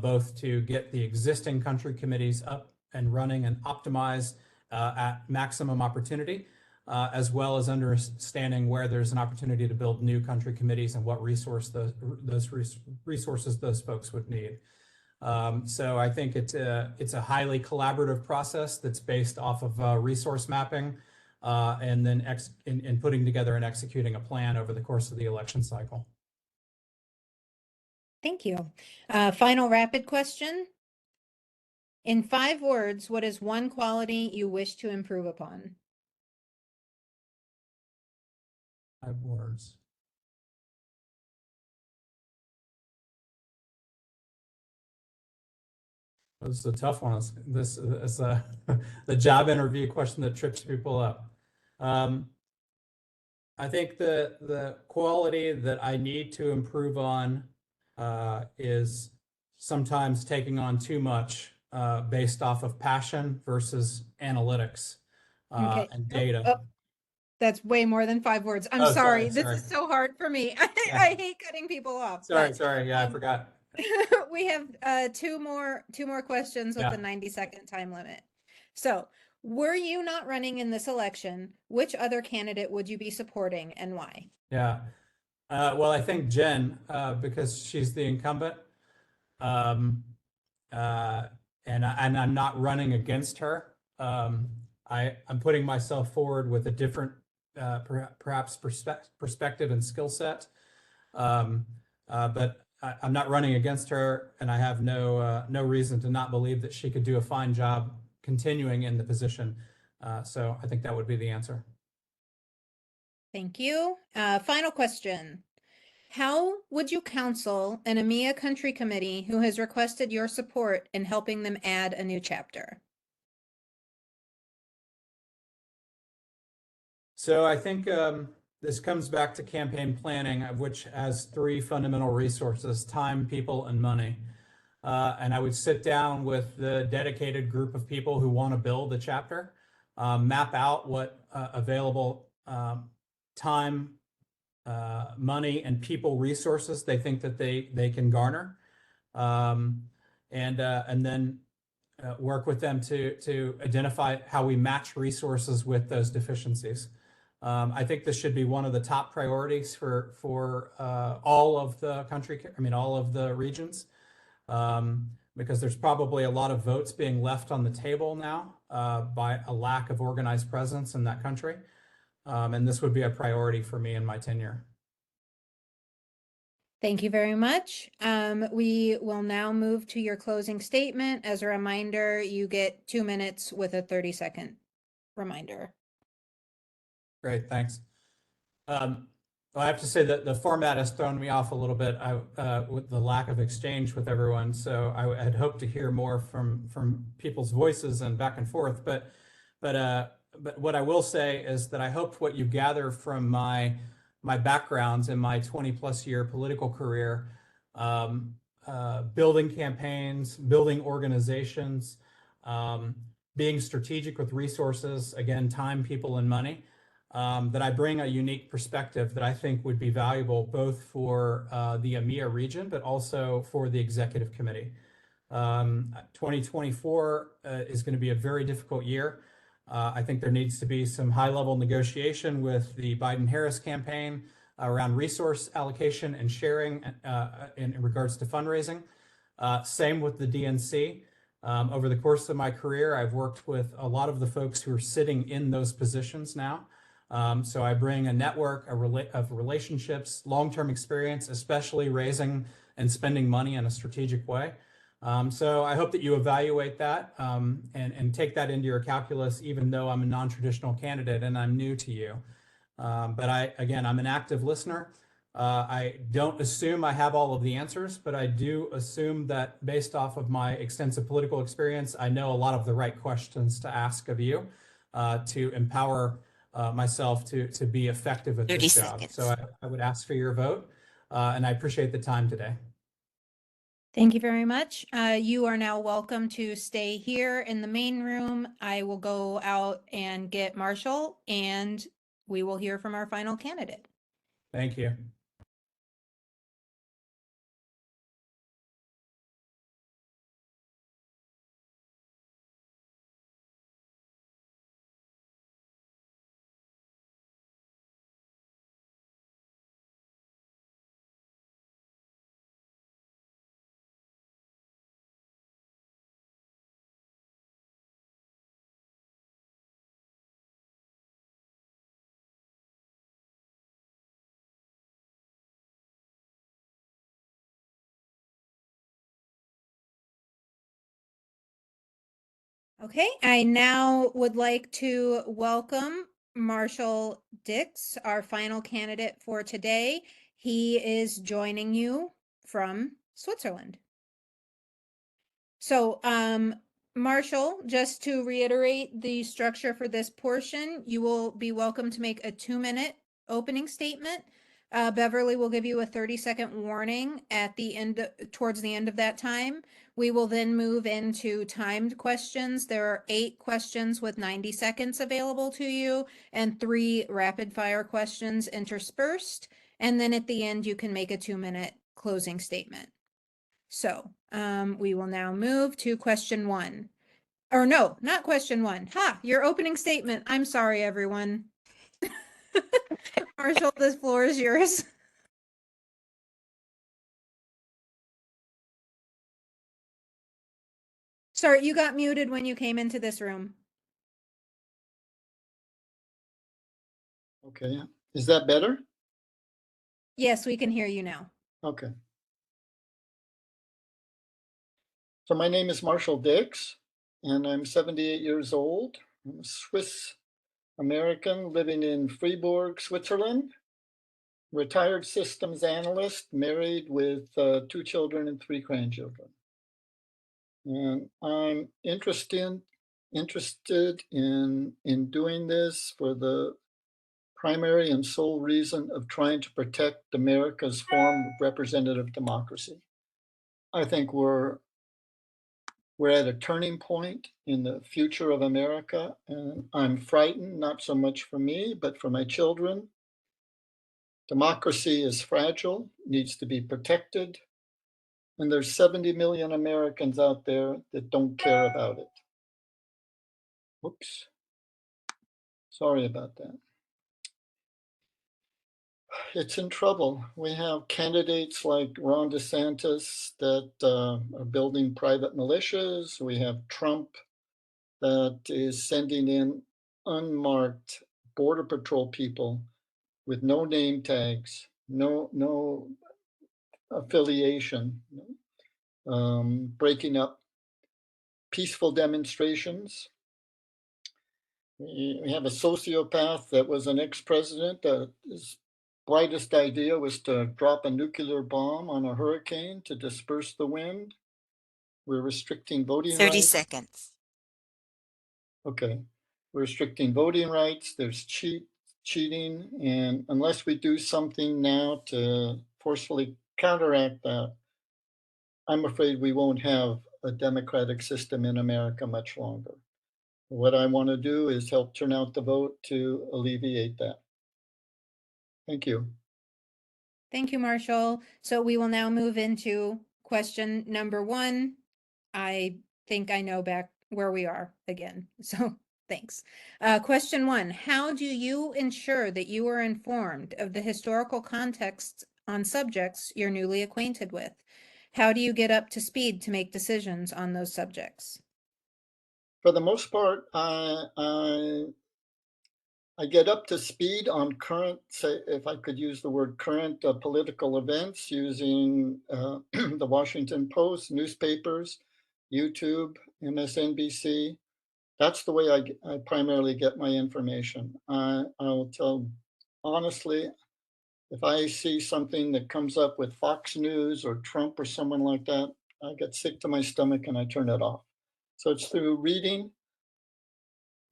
both to get the existing country committees up and running and optimized at maximum opportunity, as well as understanding where there's an opportunity to build new country committees and what resources those folks would need. So I think it's a highly collaborative process that's based off of resource mapping and then in putting together and executing a plan over the course of the election cycle. Thank you. Final rapid question. In 5 words, what is one quality you wish to improve upon? 5 words. This is a tough one. This is the job interview question that trips people up. I think the quality that I need to improve on is sometimes taking on too much based off of passion versus analytics Okay. and data. Oh, that's way more than 5 words. I'm Oh, sorry. sorry. This is so hard for me. Yeah. I hate cutting people off. Sorry. Yeah, I forgot. We have two more questions with Yeah. the 90-second time limit. So, were you not running in this election, which other candidate would you be supporting and why? Yeah. Well, I think Jen, because she's the incumbent, and I'm not running against her. I'm putting myself forward with a different, perhaps perspective and skill set. But I'm not running against her, and I have no reason to not believe that she could do a fine job continuing in the position. So I think that would be the answer. Thank you. Final question. How would you counsel an EMEA country committee who has requested your support in helping them add a new chapter? So I think this comes back to campaign planning, which has 3 fundamental resources: time, people, and money. And I would sit down with the dedicated group of people who want to build a chapter, map out what available time, money, and people resources they think that they can garner, and then work with them to identify how we match resources with those deficiencies. I think this should be one of the top priorities for all of the country, all of the regions, because there's probably a lot of votes being left on the table now by a lack of organized presence in that country. And this would be a priority for me in my tenure. Thank you very much. We will now move to your closing statement. As a reminder, you get 2 minutes with a 30-second reminder. Great, thanks. Well, I have to say that the format has thrown me off a little bit with the lack of exchange with everyone. So I had hoped to hear more from people's voices and back and forth. But what I will say is that I hope what you gather from my backgrounds in my 20+ year political career, building campaigns, building organizations, being strategic with resources, again, time, people, and money, that I bring a unique perspective that I think would be valuable both for the EMEA region, but also for the executive committee. 2024 is going to be a very difficult year. I think there needs to be some high-level negotiation with the Biden-Harris campaign around resource allocation and sharing in regards to fundraising. Same with the DNC. Over the course of my career, I've worked with a lot of the folks who are sitting in those positions now. So I bring a network of relationships, long-term experience, especially raising and spending money in a strategic way. So I hope that you evaluate that and take that into your calculus, even though I'm a non-traditional candidate and I'm new to you. But I'm an active listener. I don't assume I have all of the answers, but I do assume that based off of my extensive political experience, I know a lot of the right questions to ask of you to empower myself to be effective at 30 this job. seconds. So I would ask for your vote, and I appreciate the time today. Thank you very much. You are now welcome to stay here in the main room. I will go out and get Marshall, and we will hear from our final candidate. Thank you. Okay, I now would like to welcome Marshall Dix, our final candidate for today. He is joining you from Switzerland. So, Marshall, just to reiterate the structure for this portion, you will be welcome to make a 2-minute opening statement. Beverly will give you a 30-second warning at the end, towards the end of that time. We will then move into timed questions. There are 8 questions with 90 seconds available to you and 3 rapid fire questions interspersed. And then at the end, you can make a 2-minute closing statement. So, we will now move to question 1. Or no, not question 1. Your opening statement. I'm sorry, everyone. Marshall, this floor is yours. Sorry, you got muted when you came into this room. Okay, is that better? Yes, we can hear you now. Okay. So my name is Marshall Dix, and I'm 78 years old. I'm a Swiss American living in Fribourg, Switzerland. Retired systems analyst, married with 2 children and 3 grandchildren. And I'm interested in doing this for the primary and sole reason of trying to protect America's form of representative democracy. I think we're at a turning point in the future of America, and I'm frightened, not so much for me, but for my children. Democracy is fragile, needs to be protected, and there's 70 million Americans out there that don't care about it. Oops. Sorry about that. It's in trouble. We have candidates like Ron DeSantis that are building private militias. We have Trump that is sending in unmarked Border Patrol people with no name tags, no affiliation, breaking up peaceful demonstrations. We have a sociopath that was an ex-president. His brightest idea was to drop a nuclear bomb on a hurricane to disperse the wind. We're restricting voting 30 rights. seconds. Okay. We're restricting voting rights. There's cheating. And unless we do something now to forcefully counteract that, I'm afraid we won't have a democratic system in America much longer. What I want to do is help turn out the vote to alleviate that. Thank you. Thank you, Marshall. So we will now move into question number 1. I think I know back where we are again. So thanks. Question 1, how do you ensure that you are informed of the historical context on subjects you're newly acquainted with? How do you get up to speed to make decisions on those subjects? For the most part, I I get up to speed on current, say, if I could use the word current political events using the Washington Post, newspapers, YouTube, MSNBC. That's the way I primarily get my information. I'll tell honestly, if I see something that comes up with Fox News or Trump or someone like that, I get sick to my stomach and I turn it off. So it's through reading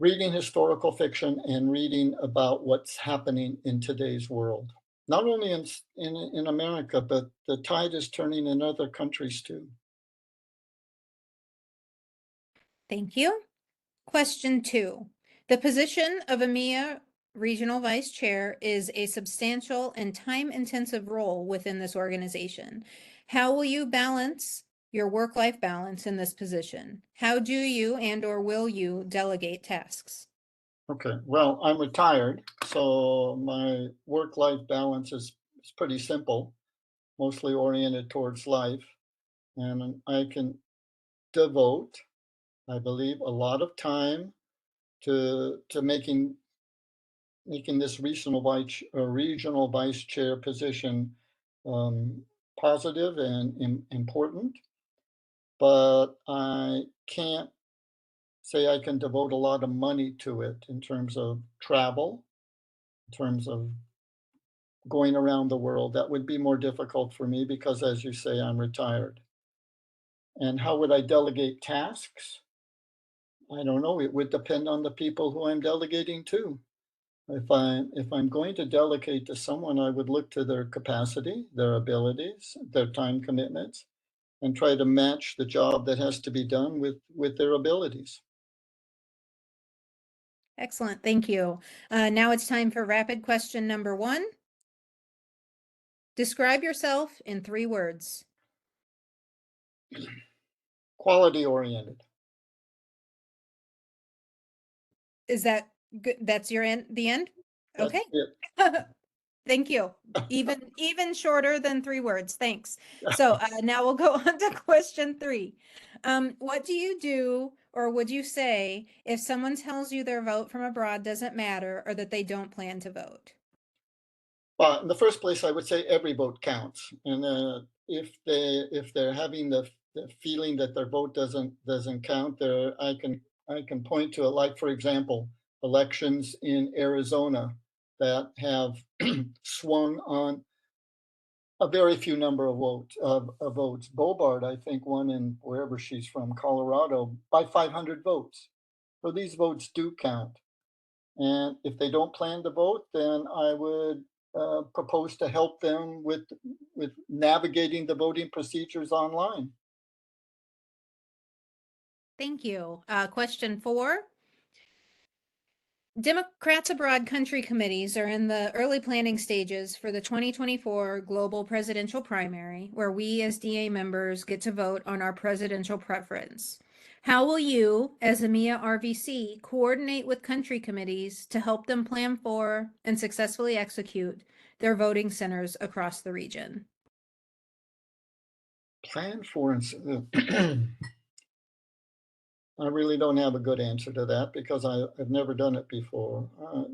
historical fiction and reading about what's happening in today's world. Not only in America, but the tide is turning in other countries too. Thank you. Question 2. The position of EMEA Regional Vice Chair is a substantial and time-intensive role within this organization. How will you balance your work-life balance in this position? How do you and/or will you delegate tasks? Okay, well, I'm retired, so my work-life balance is pretty simple, mostly oriented towards life. And I can devote, I believe, a lot of time to making this regional vice chair position positive and important. But I can't say I can devote a lot of money to it in terms of travel, in terms of going around the world. That would be more difficult for me because, as you say, I'm retired. And how would I delegate tasks? I don't know. It would depend on the people who I'm delegating to. If I'm going to delegate to someone, I would look to their capacity, their abilities, their time commitments, and try to match the job that has to be done with their abilities. Excellent, thank you. Now it's time for rapid question number 1. Describe yourself in 3 words. Quality oriented. Is that good? That's your end, the end? That's Okay. it. Thank you. Even shorter than 3 words. Thanks. So now we'll go on to question 3. What do you do, or would you say, if someone tells you their vote from abroad doesn't matter or that they don't plan to vote? Well, in the first place, I would say every vote counts, and if they're having the feeling that their vote doesn't count, I can point to it. Like, for example, elections in Arizona that have swung on a very few number of votes. Bobart, I think, won in wherever she's from, Colorado, by 500 votes. So these votes do count. And if they don't plan to vote, then I would propose to help them with navigating the voting procedures online. Thank you. Question 4. Democrats abroad country committees are in the early planning stages for the 2024 global presidential primary, where we as DA members get to vote on our presidential preference. How will you, as EMEA RVC, coordinate with country committees to help them plan for and successfully execute their voting centers across the region? Plan for I really don't have a good answer to that because I've never done it before.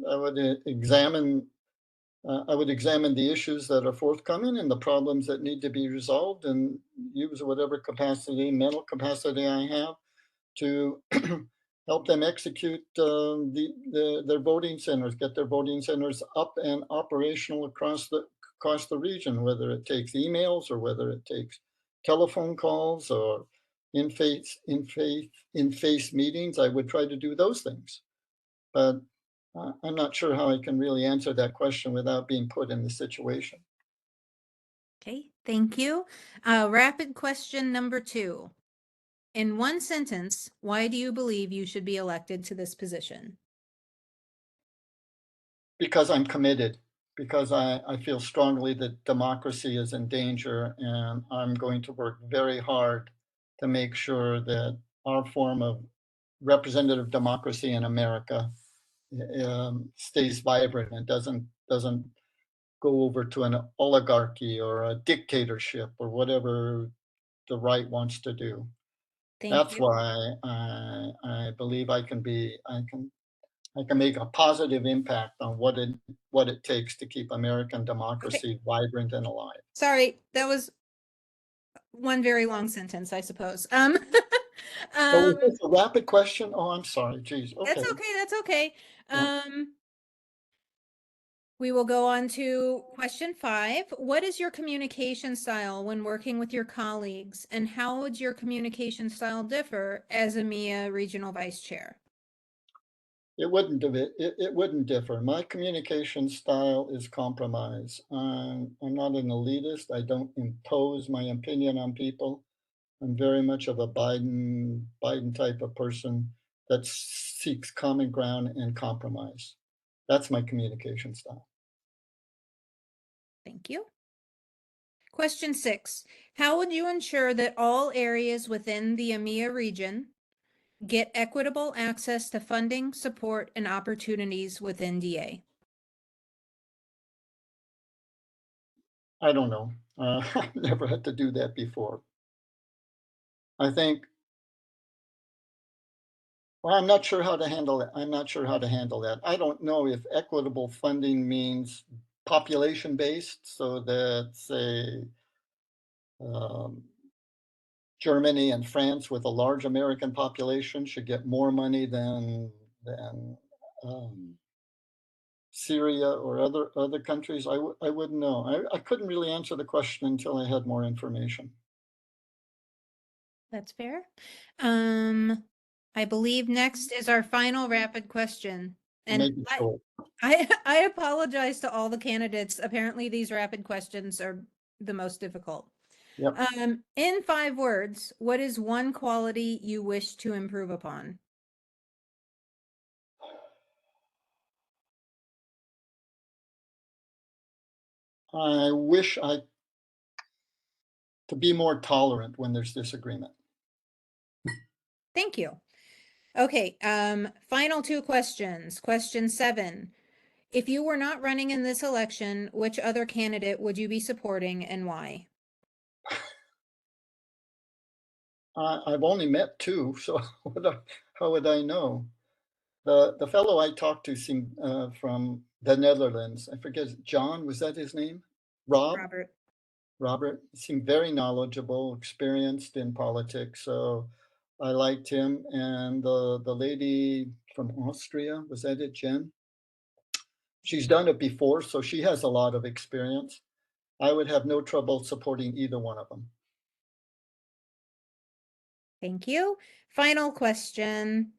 I would examine the issues that are forthcoming and the problems that need to be resolved, and use whatever mental capacity I have to help them execute their voting centers, get their voting centers up and operational across the region, whether it takes emails or whether it takes telephone calls or in-face meetings. I would try to do those things, but I'm not sure how I can really answer that question without being put in the situation. Okay, thank you. Rapid question number 2. In one sentence, why do you believe you should be elected to this position? Because I'm committed, because I feel strongly that democracy is in danger, and I'm going to work very hard to make sure that our form of representative democracy in America stays vibrant and doesn't go over to an oligarchy or a dictatorship or whatever the right wants to do. Thank That's you. why I believe I can I can make a positive impact on what it takes to keep American democracy vibrant and alive. Sorry, that was one very long sentence, I suppose. Oh, was this a rapid question? Oh, I'm sorry. Geez. Okay. That's okay. That's okay. Yeah. We will go on to question 5. What is your communication style when working with your colleagues, and how would your communication style differ as EMEA regional vice chair? It wouldn't differ. My communication style is compromise. I'm not an elitist. I don't impose my opinion on people. I'm very much of a Biden type of person that seeks common ground and compromise. That's my communication style. Thank you. Question 6. How would you ensure that all areas within the EMEA region get equitable access to funding, support, and opportunities within DA? I don't know. I've never had to do that before. I think, well, I'm not sure how to handle it. I'm not sure how to handle that. I don't know if equitable funding means population based, so that, say, Germany and France with a large American population should get more money than Syria or other countries. I wouldn't know. I couldn't really answer the question until I had more information. That's fair. I believe next is our final rapid question. And Make it short. I apologize to all the candidates. Apparently these rapid questions are the most difficult. Yep. In 5 words, what is one quality you wish to improve upon? I wish to be more tolerant when there's disagreement. Thank you. Okay, final 2 questions. Question 7. If you were not running in this election, which other candidate would you be supporting and why? I've only met 2, so how would I know? The fellow I talked to seemed from the Netherlands. I forget, John, was that his name? Robert seemed very knowledgeable, experienced in politics, so I liked him. And the lady from Austria, was that it, Jen? She's done it before, so she has a lot of experience. I would have no trouble supporting either one of them. Thank you. Final question.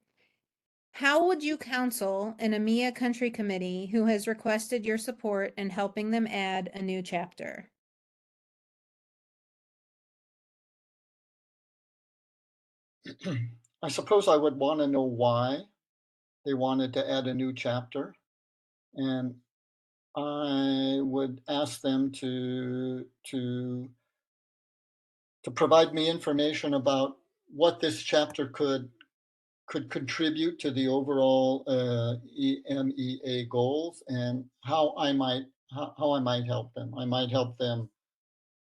How would you counsel an EMEA country committee who has requested your support in helping them add a new chapter? I suppose I would want to know why they wanted to add a new chapter. And I would ask them to provide me information about what this chapter could contribute to the overall EMEA goals, and how I might help them. I might help them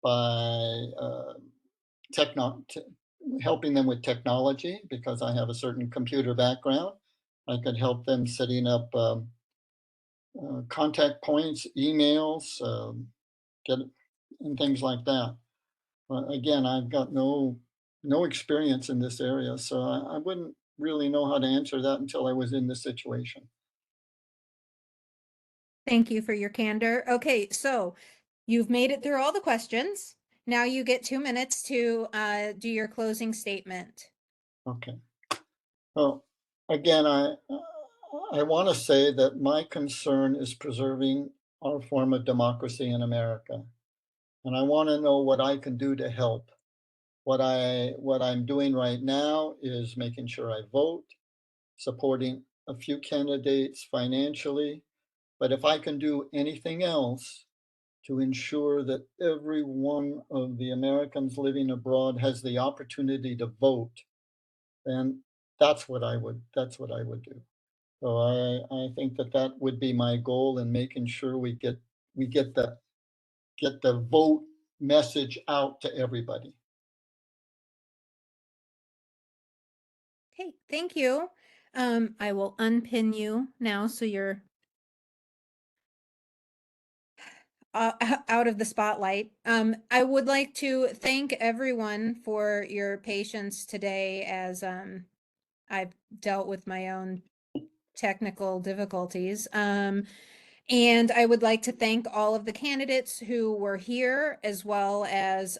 by helping them with technology, because I have a certain computer background. I could help them setting up contact points, emails, and things like that. Again, I've got no experience in this area, so I wouldn't really know how to answer that until I was in this situation. Thank you for your candor. Okay, so you've made it through all the questions. Now you get 2 minutes to do your closing statement. Okay. Well, again, I want to say that my concern is preserving our form of democracy in America, and I want to know what I can do to help. What I'm doing right now is making sure I vote, supporting a few candidates financially. But if I can do anything else to ensure that every one of the Americans living abroad has the opportunity to vote, then that's what I would do. So I think that would be my goal in making sure we get the vote message out to everybody. Okay, thank you. I will unpin you now so you're out of the spotlight. I would like to thank everyone for your patience today as I've dealt with my own technical difficulties. And I would like to thank all of the candidates who were here, as well as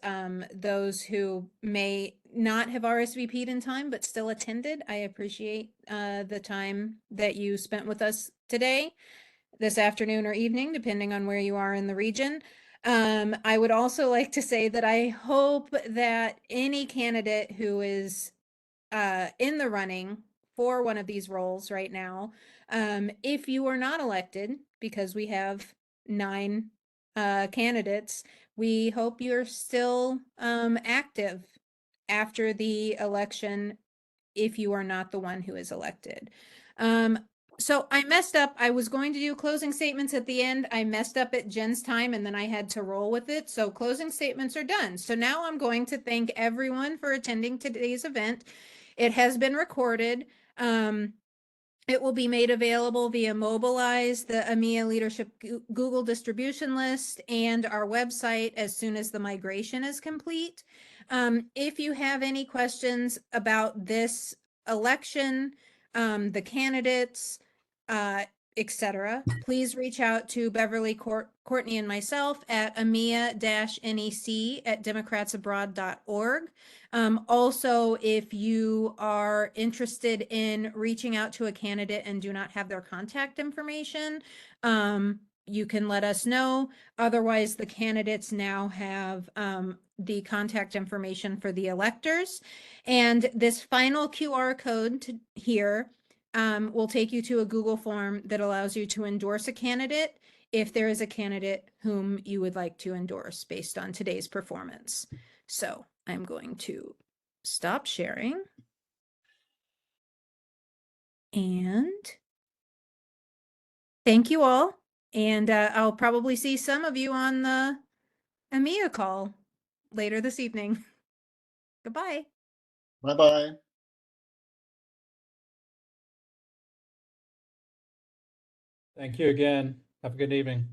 those who may not have RSVP'd in time, but still attended. I appreciate the time that you spent with us today, this afternoon or evening, depending on where you are in the region. I would also like to say that I hope that any candidate who is in the running for one of these roles right now, if you are not elected, because we have 9 candidates, we hope you're still active after the election if you are not the one who is elected. So I messed up. I was going to do closing statements at the end. I messed up at Jen's time and then I had to roll with it. So closing statements are done. So now I'm going to thank everyone for attending today's event. It has been recorded. It will be made available via Mobilize, the EMEA Leadership Google distribution list, and our website as soon as the migration is complete. If you have any questions about this election, the candidates, etc., please reach out to Beverly, Courtney, and myself at emea-nec@democratsabroad.org. Also, if you are interested in reaching out to a candidate and do not have their contact information, you can let us know. Otherwise, the candidates now have the contact information for the electors. And this final QR code here will take you to a Google form that allows you to endorse a candidate if there is a candidate whom you would like to endorse based on today's performance. So I'm going to stop sharing. And thank you all. And I'll probably see some of you on the EMEA call later this evening. Goodbye. Bye-bye. Thank you again. Have a good evening.